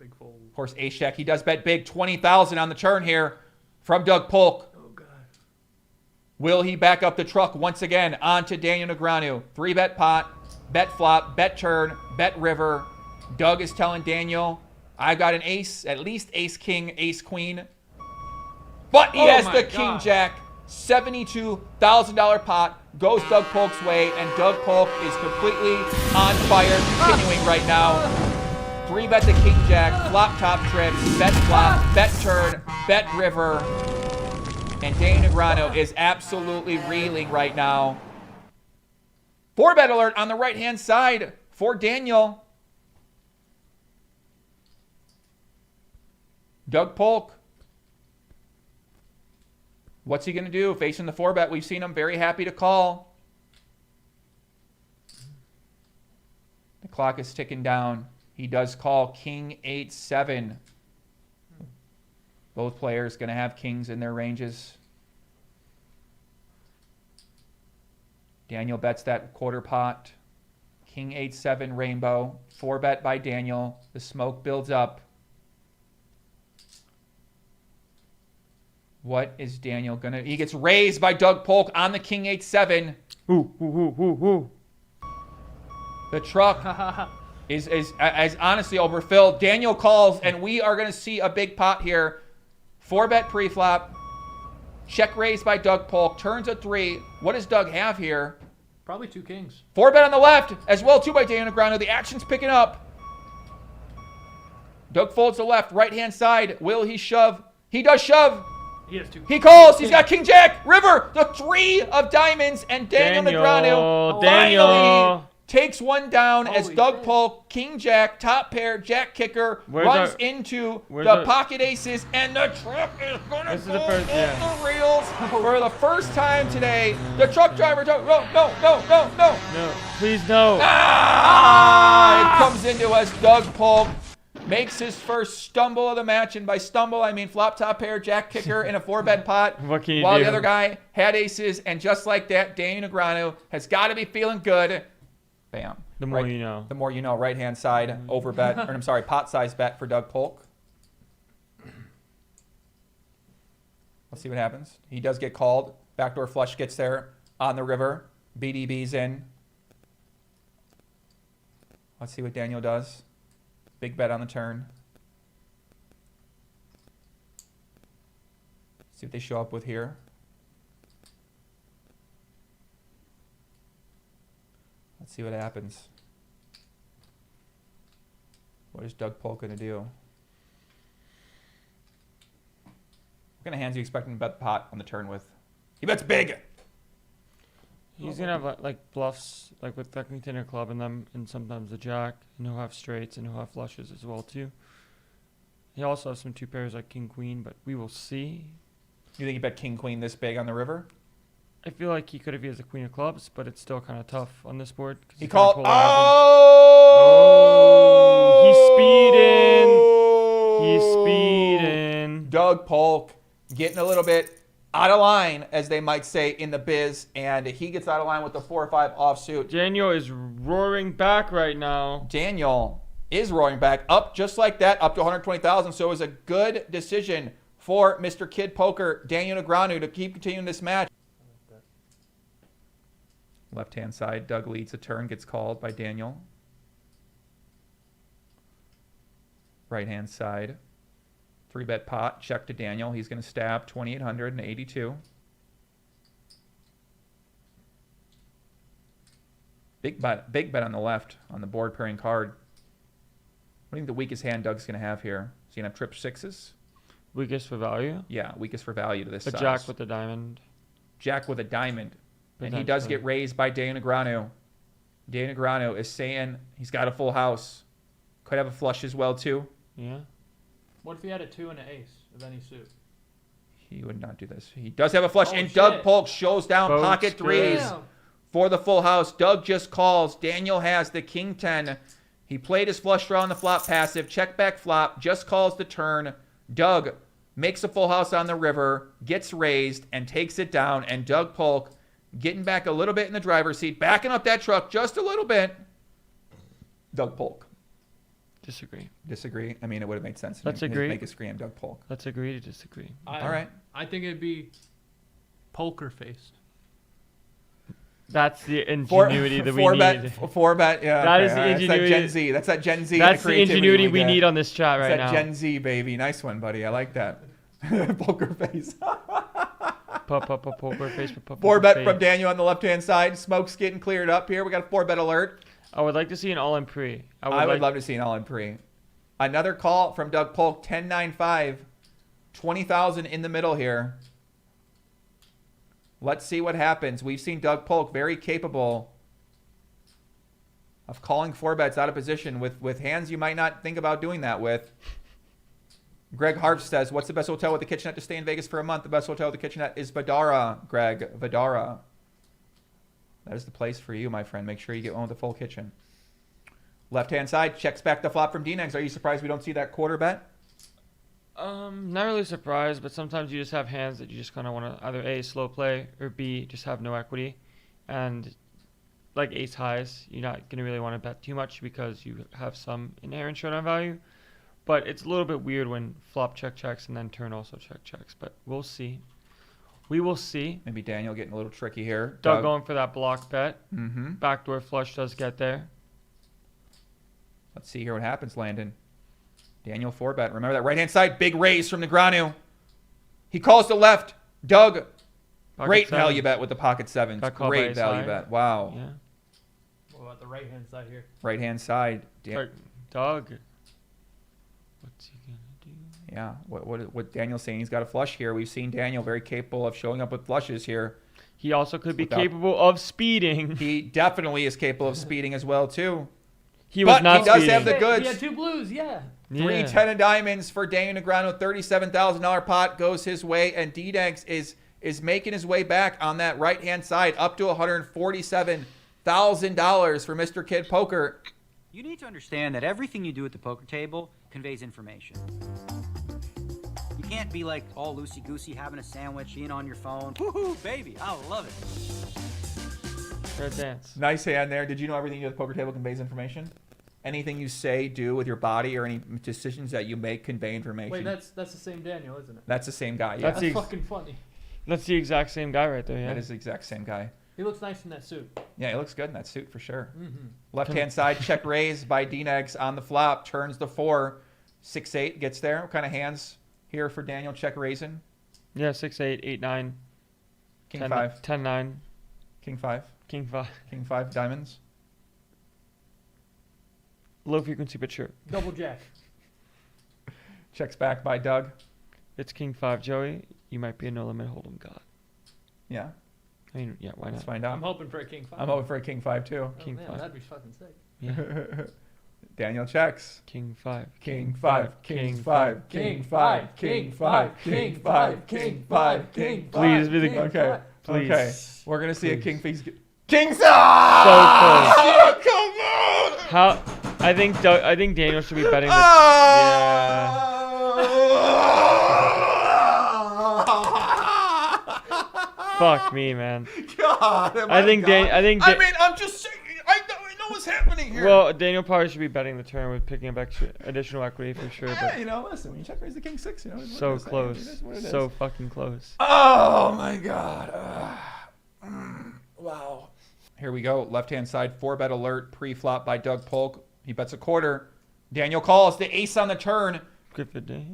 Speaker 3: big fold.
Speaker 1: Of course, Ace Jack. He does bet big. 20,000 on the turn here from Doug Polk.
Speaker 3: Oh god.
Speaker 1: Will he back up the truck once again onto Daniel Negreanu? 3-bet pot, bet flop, bet turn, bet river. Doug is telling Daniel, I got an ace, at least ace king, ace queen. But he
Speaker 3: Oh
Speaker 1: has
Speaker 3: my
Speaker 1: the
Speaker 3: God.
Speaker 1: king jack. $72,000 pot goes Doug Polk's way, and Doug Polk is completely on fire, continuing right now. 3-bet the king jack, flop top trips, bet flop, bet turn, bet river. And Daniel Negreanu is absolutely reeling right now. 4-bet alert on the right-hand side for Daniel. Doug Polk. What's he going to do? Facing the 4-bet, we've seen him very happy to call. The clock is ticking down. He does call King 8-7. Both players going to have kings in their ranges. Daniel bets that quarter pot. King 8-7 rainbow. 4-bet by Daniel. The smoke builds up. What is Daniel gonna? He gets raised by Doug Polk on the King 8-7.
Speaker 2: Ooh.
Speaker 1: The truck is honestly overfilled. Daniel calls, and we are gonna see a big pot here. 4-bet pre-flop. Check raised by Doug Polk. Turns a 3. What does Doug have here?
Speaker 3: Probably 2 kings.
Speaker 1: 4-bet on the left as well, too, by Daniel Negreanu. The action's picking up. Doug folds to left, right-hand side. Will he shove? He does shove.
Speaker 3: He has 2.
Speaker 1: He calls. He's got King Jack, river, the 3 of diamonds, and Daniel Negreanu finally takes one down as
Speaker 3: Holy
Speaker 1: Doug
Speaker 3: shit.
Speaker 1: Polk, King Jack, top pair, Jack kicker,
Speaker 2: Where's
Speaker 1: runs
Speaker 2: our-
Speaker 1: into
Speaker 2: where's
Speaker 1: the
Speaker 2: our-
Speaker 1: pocket aces, and the truck is going to
Speaker 2: This is
Speaker 1: go
Speaker 2: the first-
Speaker 1: off
Speaker 2: yeah.
Speaker 1: the rails for the first time today. The truck driver, no.
Speaker 2: No, please no.
Speaker 1: It comes into us. Doug Polk makes his first stumble of the match, and by stumble I mean flop top pair, Jack kicker, in a 4-bet pot.
Speaker 2: What can you
Speaker 1: while
Speaker 2: do?
Speaker 1: the other guy had aces, and just like that, Daniel Negreanu has got to be feeling good. Bam.
Speaker 2: The more you know.
Speaker 1: The more you know. Right hand side over bet, or I'm sorry, pot size bet for Doug Polk. Let's see what happens. He does get called. Backdoor flush gets there on the river. BDB's in. Let's see what Daniel does. Big bet on the turn. See what they show up with here. Let's see what happens. What is Doug Polk going to do? What kind of hands are you expecting to bet the pot on the turn with? He bets big.
Speaker 2: He's gonna have like bluffs, like with the container club in them, and sometimes the jack, and he'll have straights and he'll have flushes as well too. He also has some 2 pairs like king queen, but we will see.
Speaker 1: You think he bet king queen this big on the river?
Speaker 2: I feel like he could if he has a queen of clubs, but it's still kind of tough on this board. 'Cause
Speaker 1: He
Speaker 2: he's kinda
Speaker 1: called.
Speaker 2: polarizing.
Speaker 1: Oh!
Speaker 2: He's speeding.
Speaker 1: Doug Polk getting a little bit out of line, as they might say in the biz, and he gets out of line with the 4 or 5 offsuit.
Speaker 2: Daniel is roaring back right now.
Speaker 1: Daniel is roaring back up just like that, up to 120,000. So it was a good decision for Mr. Kid Poker, Daniel Negreanu, to keep continuing this match. Left-hand side, Doug leads a turn, gets called by Daniel. Right-hand side, 3-bet pot, check to Daniel. He's going to stab 2,882. Big bet on the left on the board pairing card. What do you think the weakest hand Doug's going to have here? Is he going to have trip sixes?
Speaker 2: Weakest for value.
Speaker 1: Yeah, weakest for value to this
Speaker 2: A
Speaker 1: size.
Speaker 2: jack with a diamond.
Speaker 1: Jack with a diamond. And he does
Speaker 2: Potentially.
Speaker 1: get raised by Daniel Negreanu. Daniel Negreanu is saying he's got a full house. Could have a flush as well, too.
Speaker 2: Yeah.
Speaker 3: What if he had a 2 and an ace of any suit?
Speaker 1: He would not do this. He does have a flush,
Speaker 3: Oh,
Speaker 1: and
Speaker 3: shit.
Speaker 1: Doug Polk shows down
Speaker 2: Folks,
Speaker 1: pocket
Speaker 2: good.
Speaker 1: threes
Speaker 3: Damn.
Speaker 1: for the full house. Doug just calls. Daniel has the king 10. He played his flush draw on the flop passive. Check back flop. Just calls the turn. Doug makes a full house on the river, gets raised, and takes it down. And Doug Polk getting back a little bit in the driver's seat, backing up that truck just a little bit. Doug Polk.
Speaker 2: Disagree.
Speaker 1: Disagree? I mean, it would have made sense.
Speaker 2: Let's
Speaker 1: to
Speaker 2: agree.
Speaker 1: Make a scream, Doug Polk.
Speaker 2: Let's agree to disagree.
Speaker 1: All right.
Speaker 3: I think it'd be poker face.
Speaker 2: That's the ingenuity that we
Speaker 1: Four
Speaker 2: need.
Speaker 1: bet, 4-bet, yeah.
Speaker 2: That
Speaker 1: okay,
Speaker 2: is the
Speaker 1: all right. That's that
Speaker 2: ingenuity-
Speaker 1: Gen Z. That's that Gen Z.
Speaker 2: That's the
Speaker 1: creativity
Speaker 2: ingenuity we
Speaker 1: get.
Speaker 2: need on this chat
Speaker 1: That's
Speaker 2: right
Speaker 1: that
Speaker 2: now.
Speaker 1: Gen Z, baby. Nice one, buddy. I like that. Poker face.
Speaker 2: Poker face.
Speaker 1: 4-bet from Daniel on the left-hand side. Smoke's getting cleared up here. We got a 4-bet alert.
Speaker 2: I would like to see an all-in pre.
Speaker 1: I would love to see an all-in pre. Another call from Doug Polk. 10-9-5. 20,000 in the middle here. Let's see what happens. We've seen Doug Polk very capable of calling 4-bets out of position with hands you might not think about doing that with. Greg Harf says, what's the best hotel with a kitchenette to stay in Vegas for a month? The best hotel with a kitchenette is Vidara, Greg. Vidara. That is the place for you, my friend. Make sure you get one with a full kitchen. Left-hand side, checks back the flop from D-Negs. Are you surprised we don't see that quarter bet?
Speaker 2: Not really surprised, but sometimes you just have hands that you just kind of want to either A, slow play, or B, just have no equity. And like ace highs, you're not going to really want to bet too much because you have some inherent showdown value. But it's a little bit weird when flop check checks and then turn also check checks. But we'll see. We will see.
Speaker 1: Maybe Daniel getting a little tricky here.
Speaker 2: Doug going for that block bet.
Speaker 1: Mm-hmm.
Speaker 2: Backdoor flush does get there.
Speaker 1: Let's see here what happens, Landon. Daniel 4-bet. Remember that right-hand side, big raise from Negreanu. He calls to left. Doug,
Speaker 2: Pocket
Speaker 1: great
Speaker 2: seven.
Speaker 1: value bet with the pocket sevens.
Speaker 2: Got called by
Speaker 1: Great
Speaker 2: ace
Speaker 1: value
Speaker 2: high.
Speaker 1: bet. Wow.
Speaker 2: Yeah.
Speaker 3: What about the right hand side here?
Speaker 1: Right-hand side.
Speaker 2: Sorry, Doug. What's he going to do?
Speaker 1: Yeah. What Daniel's saying, he's got a flush here. We've seen Daniel very capable of showing up with flushes here.
Speaker 2: He also could be
Speaker 1: Without-
Speaker 2: capable of speeding.
Speaker 1: He definitely is capable of speeding as well, too.
Speaker 2: He was
Speaker 1: But
Speaker 2: not
Speaker 1: he does
Speaker 2: speeding.
Speaker 1: have the
Speaker 3: He
Speaker 1: goods.
Speaker 3: had 2 blues, yeah.
Speaker 2: Yeah.
Speaker 1: 310 of diamonds for Daniel Negreanu. $37,000 pot goes his way, and D-Dex is making his way back on that right-hand side up to $147,000 for Mr. Kid Poker.
Speaker 4: You need to understand that everything you do at the poker table conveys information. You can't be like all loosey-goosey having a sandwich, eating on your phone. Woohoo, baby, I love it.
Speaker 2: Red dance.
Speaker 1: Nice hand there. Did you know everything you do at the poker table conveys information? Anything you say, do with your body, or any decisions that you make convey information.
Speaker 3: Wait, that's the same Daniel, isn't it?
Speaker 1: That's the same guy. Yeah,
Speaker 2: That's
Speaker 3: That's
Speaker 2: the-
Speaker 3: fucking funny.
Speaker 2: That's the exact same guy right there. Yeah.
Speaker 1: that is the exact same guy.
Speaker 3: He looks nice in that suit.
Speaker 1: Yeah, he looks good in that suit for sure.
Speaker 3: Mm-hmm.
Speaker 1: Left-hand side, check raise by D-Negs on the flop. Turns the 4. 6-8 gets there. What kind of hands here for Daniel check raising?
Speaker 2: Yeah. 6-8, 8-9,
Speaker 1: King
Speaker 2: 10,
Speaker 1: 5.
Speaker 2: 10-9,
Speaker 1: King 5.
Speaker 2: King 5.
Speaker 1: King 5 diamonds.
Speaker 2: Low frequency, but sure.
Speaker 3: Double jack.
Speaker 1: Checks back by Doug.
Speaker 2: It's King 5. Joey, you might be a no limit hold'em god.
Speaker 1: Yeah,
Speaker 2: I mean, yeah, why
Speaker 1: let's
Speaker 2: not?
Speaker 1: find
Speaker 3: I'm
Speaker 1: out.
Speaker 3: hoping for a king 5.
Speaker 1: I'm hoping for a King 5 too.
Speaker 3: Oh,
Speaker 2: King
Speaker 3: man,
Speaker 2: 5.
Speaker 3: that'd be fucking sick.
Speaker 2: Yeah.
Speaker 1: Daniel checks.
Speaker 2: King 5.
Speaker 1: King 5. King 5. King 5. King 5. King 5. King 5. King 5.
Speaker 2: Please be the
Speaker 3: King
Speaker 1: Okay.
Speaker 3: five.
Speaker 2: Please.
Speaker 1: Okay. We're gonna see a
Speaker 2: Please.
Speaker 1: King Feast. King
Speaker 2: So close.
Speaker 1: Oh, come on!
Speaker 2: How? I think Daniel should be betting.
Speaker 1: Oh!
Speaker 2: Fuck me, man.
Speaker 1: God, oh
Speaker 2: I
Speaker 1: my
Speaker 2: think
Speaker 1: God.
Speaker 2: I think
Speaker 1: I mean, I'm just saying. I know what's happening here.
Speaker 2: well, Daniel probably should be betting the turn with picking up extra additional equity for sure.
Speaker 1: yeah,
Speaker 2: But
Speaker 1: you know, listen, when you check raise the King 6, you know, it's what
Speaker 2: so
Speaker 1: it is. It
Speaker 2: close,
Speaker 1: is what it is.
Speaker 2: so fucking close.
Speaker 1: Oh my God. Wow. Here we go. Left-hand side, 4-bet alert, pre-flop by Doug Polk. He bets a quarter. Daniel calls the ace on the turn.
Speaker 2: Good for day.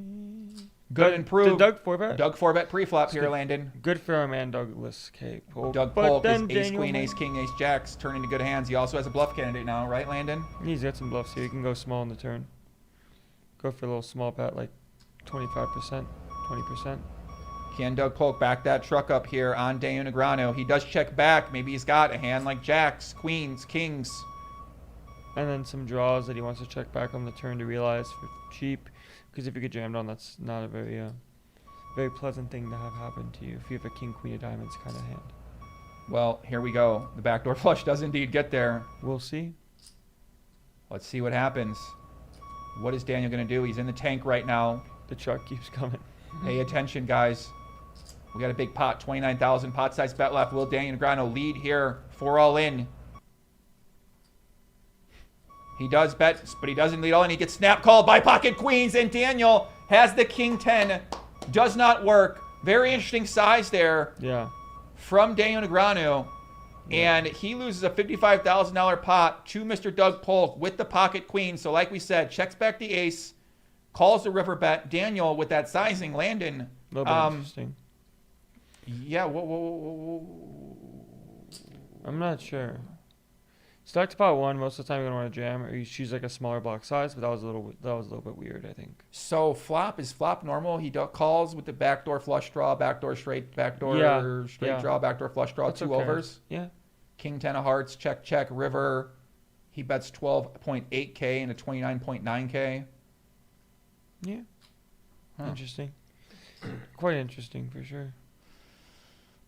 Speaker 1: Good improved.
Speaker 2: Did Doug 4-bet?
Speaker 1: Doug 4-bet pre-flop here,
Speaker 2: good.
Speaker 1: Landon.
Speaker 2: Good for our man Douglas K. Polk.
Speaker 1: Doug
Speaker 2: But
Speaker 1: Polk is
Speaker 2: then
Speaker 1: ace,
Speaker 2: Daniel
Speaker 1: queen,
Speaker 2: might-
Speaker 1: ace, king, ace, jacks, turning to good hands. He also has a bluff candidate now, right, Landon?
Speaker 2: He's got some bluffs here. He can go small on the turn. Go for a little small bet, like 25%, 20%.
Speaker 1: Can Doug Polk back that truck up here on Daniel Negreanu? He does check back. Maybe he's got a hand like jacks, queens, kings.
Speaker 2: And then some draws that he wants to check back on the turn to realize for cheap. Because if you get jammed on, that's not a very pleasant thing to have happen to you if you have a king, queen of diamonds kind of hand.
Speaker 1: Well, here we go. The backdoor flush does indeed get there.
Speaker 2: We'll see.
Speaker 1: Let's see what happens. What is Daniel going to do? He's in the tank right now.
Speaker 2: The truck keeps coming.
Speaker 1: Pay attention, guys. We got a big pot, 29,000 pot size bet left. Will Daniel Negreanu lead here for all in? He does bet, but he doesn't lead all in. He gets snap called by pocket queens, and Daniel has the king 10. Does not work. Very interesting size there
Speaker 2: Yeah.
Speaker 1: from Daniel Negreanu. And he loses a $55,000 pot to Mr. Doug Polk with the pocket queen. So like we said, checks back the ace, calls the river bet. Daniel with that sizing, Landon.
Speaker 2: A little bit interesting.
Speaker 1: Yeah, whoa.
Speaker 2: I'm not sure. Stacked pot 1, most of the time you're gonna want to jam, or you choose like a smaller block size, but that was a little bit weird, I think.
Speaker 1: So flop is flop normal. He calls with the backdoor flush draw, backdoor straight, backdoor
Speaker 2: Yeah,
Speaker 1: straight
Speaker 2: yeah.
Speaker 1: draw, backdoor flush draw,
Speaker 2: That's
Speaker 1: two
Speaker 2: okay.
Speaker 1: overs.
Speaker 2: Yeah.
Speaker 1: King 10 of hearts, check, river. He bets 12.8K into 29.9K.
Speaker 2: Yeah.
Speaker 1: Huh.
Speaker 2: Interesting. Quite interesting for sure.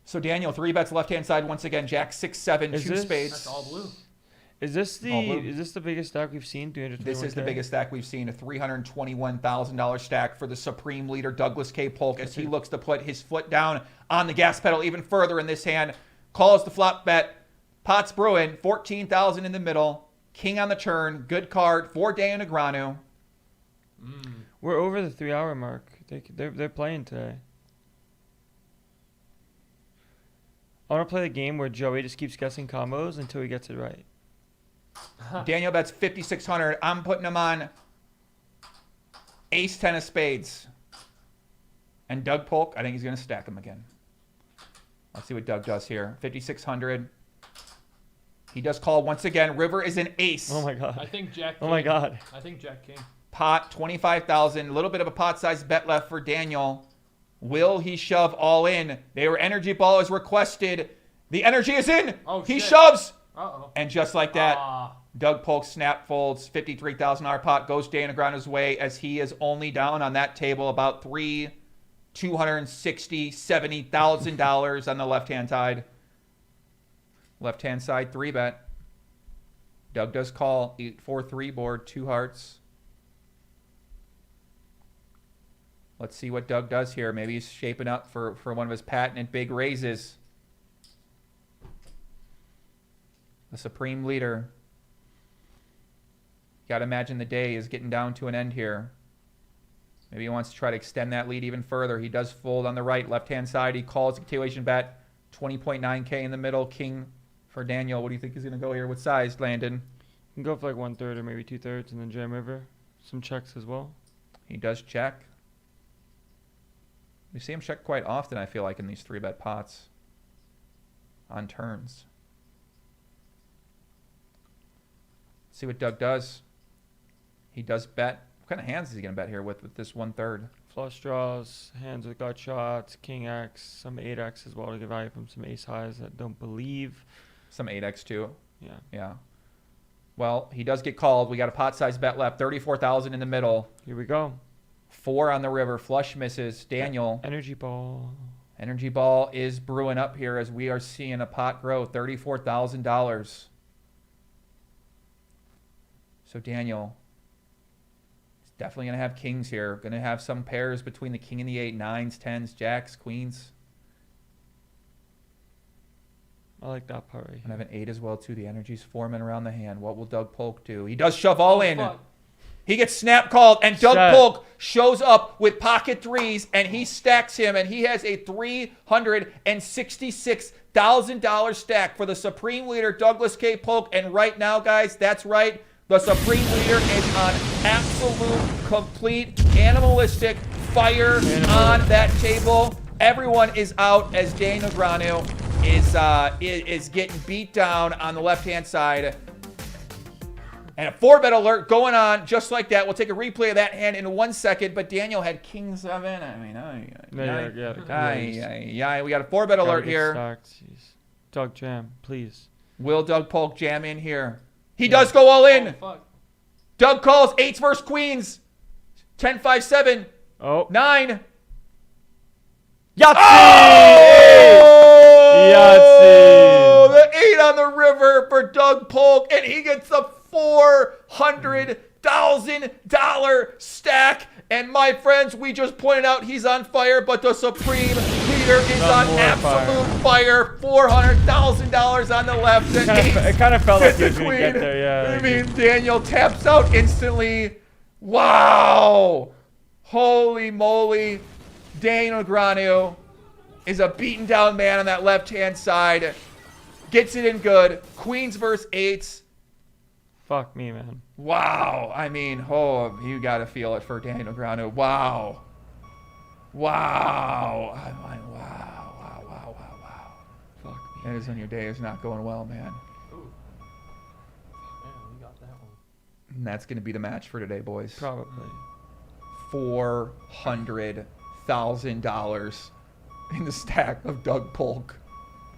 Speaker 1: So Daniel, 3 bets left-hand side once again. Jack 6, 7,
Speaker 2: Is
Speaker 1: 2
Speaker 2: this-
Speaker 1: spades.
Speaker 3: That's all blue.
Speaker 2: Is this
Speaker 1: All blue.
Speaker 2: the biggest stack we've seen? 321K?
Speaker 1: This is the biggest stack we've seen, a $321,000 stack for the supreme leader, Douglas K. Polk, as he looks to put his foot down on the gas pedal even further in this hand. Calls the flop bet. Pots brewing, 14,000 in the middle. King on the turn. Good card for Daniel Negreanu.
Speaker 2: We're over the 3-hour mark. They're playing today. I want to play the game where Joey just keeps guessing combos until he gets it right.
Speaker 1: Daniel bets 5,600. I'm putting him on ace 10 of spades. And Doug Polk, I think he's going to stack him again. Let's see what Doug does here. 5,600. He does call once again. River is an ace.
Speaker 2: Oh my
Speaker 3: I
Speaker 2: god.
Speaker 3: think Jack.
Speaker 2: Oh my
Speaker 3: King.
Speaker 2: god.
Speaker 3: I think Jack King.
Speaker 1: Pot, 25,000. A little bit of a pot size bet left for Daniel. Will he shove all in? They were energy ball as requested. The energy is in.
Speaker 3: Oh,
Speaker 1: He
Speaker 3: shit.
Speaker 1: shoves.
Speaker 3: Uh-oh.
Speaker 1: And just like that,
Speaker 3: Ah.
Speaker 1: Doug Polk snap folds. $53,000 pot goes Negreanu's way as he is only down on that table about $70,000 on the left-hand side. Left-hand side 3-bet. Doug does call. 8-4-3 board, 2 hearts. Let's see what Doug does here. Maybe he's shaping up for one of his patented big raises. The supreme leader. Got to imagine the day is getting down to an end here. Maybe he wants to try to extend that lead even further. He does fold on the right, left-hand side. He calls a continuation bet. 20.9K in the middle. King for Daniel. What do you think is going to go here? What size, Landon?
Speaker 2: You can go for like 1/3 or maybe 2/3 and then jam river. Some checks as well.
Speaker 1: He does check. We see him check quite often, I feel like, in these 3-bet pots. On turns. See what Doug does. He does bet. What kind of hands is he going to bet here with this 1/3?
Speaker 2: Flush draws, hands with gut shots, king X, some 8X as well to get value from some ace highs that don't believe.
Speaker 1: Some 8X too.
Speaker 2: Yeah.
Speaker 1: Yeah. Well, he does get called. We got a pot size bet left. 34,000 in the middle.
Speaker 2: Here we go.
Speaker 1: 4 on the river. Flush misses. Daniel.
Speaker 2: Energy ball.
Speaker 1: Energy ball is brewing up here as we are seeing a pot grow. $34,000. So Daniel is definitely going to have kings here. Going to have some pairs between the king and the 8, 9s, 10s, jacks, queens.
Speaker 2: I like that part right
Speaker 1: And I
Speaker 2: here.
Speaker 1: have an 8 as well too. The energy's forming around the hand. What will Doug Polk do? He does shove all in.
Speaker 3: Fuck.
Speaker 1: He gets snap called, and Doug
Speaker 2: Set.
Speaker 1: Polk shows up with pocket 3s, and he stacks him, and he has a $366,000 stack for the supreme leader, Douglas K. Polk. And right now, guys, that's right, the supreme leader is on absolute, complete, animalistic fire on that table. Everyone is out as Negreanu is getting beat down on the left-hand side. And a 4-bet alert going on just like that. We'll take a replay of that hand in 1 second. But Daniel had king 7. I mean, we got a 4-bet alert here.
Speaker 2: Jeez. Doug jam, please.
Speaker 1: Will Doug Polk jam in here? He does go all in.
Speaker 3: Oh, fuck.
Speaker 1: Doug calls 8s versus queens. 10, 5, 7,
Speaker 2: Oh.
Speaker 1: 9.
Speaker 2: Yahtzee!
Speaker 1: Oh!
Speaker 2: Yahtzee!
Speaker 1: The 8 on the river for Doug Polk, and he gets a $400,000 stack. And my friends, we just pointed out he's on fire, but the supreme leader is on
Speaker 2: more
Speaker 1: absolute fire. $400,000 on the left. And
Speaker 2: It kind of felt like he
Speaker 1: the
Speaker 2: was going to get
Speaker 1: queen.
Speaker 2: there, yeah.
Speaker 1: I mean, Daniel taps out instantly. Wow. Holy moly. Negreanu is a beaten down man on that left-hand side. Gets it in good. Queens versus 8s.
Speaker 2: Fuck me, man.
Speaker 1: Wow. I mean, oh, you got to feel it for Negreanu. Wow. Wow. Wow.
Speaker 2: Fuck me.
Speaker 1: That is when your day is not going well, man.
Speaker 3: Ooh. Man, we got that one.
Speaker 1: And that's going to be the match for today, boys.
Speaker 2: Probably.
Speaker 1: $400,000 in the stack of Doug Polk.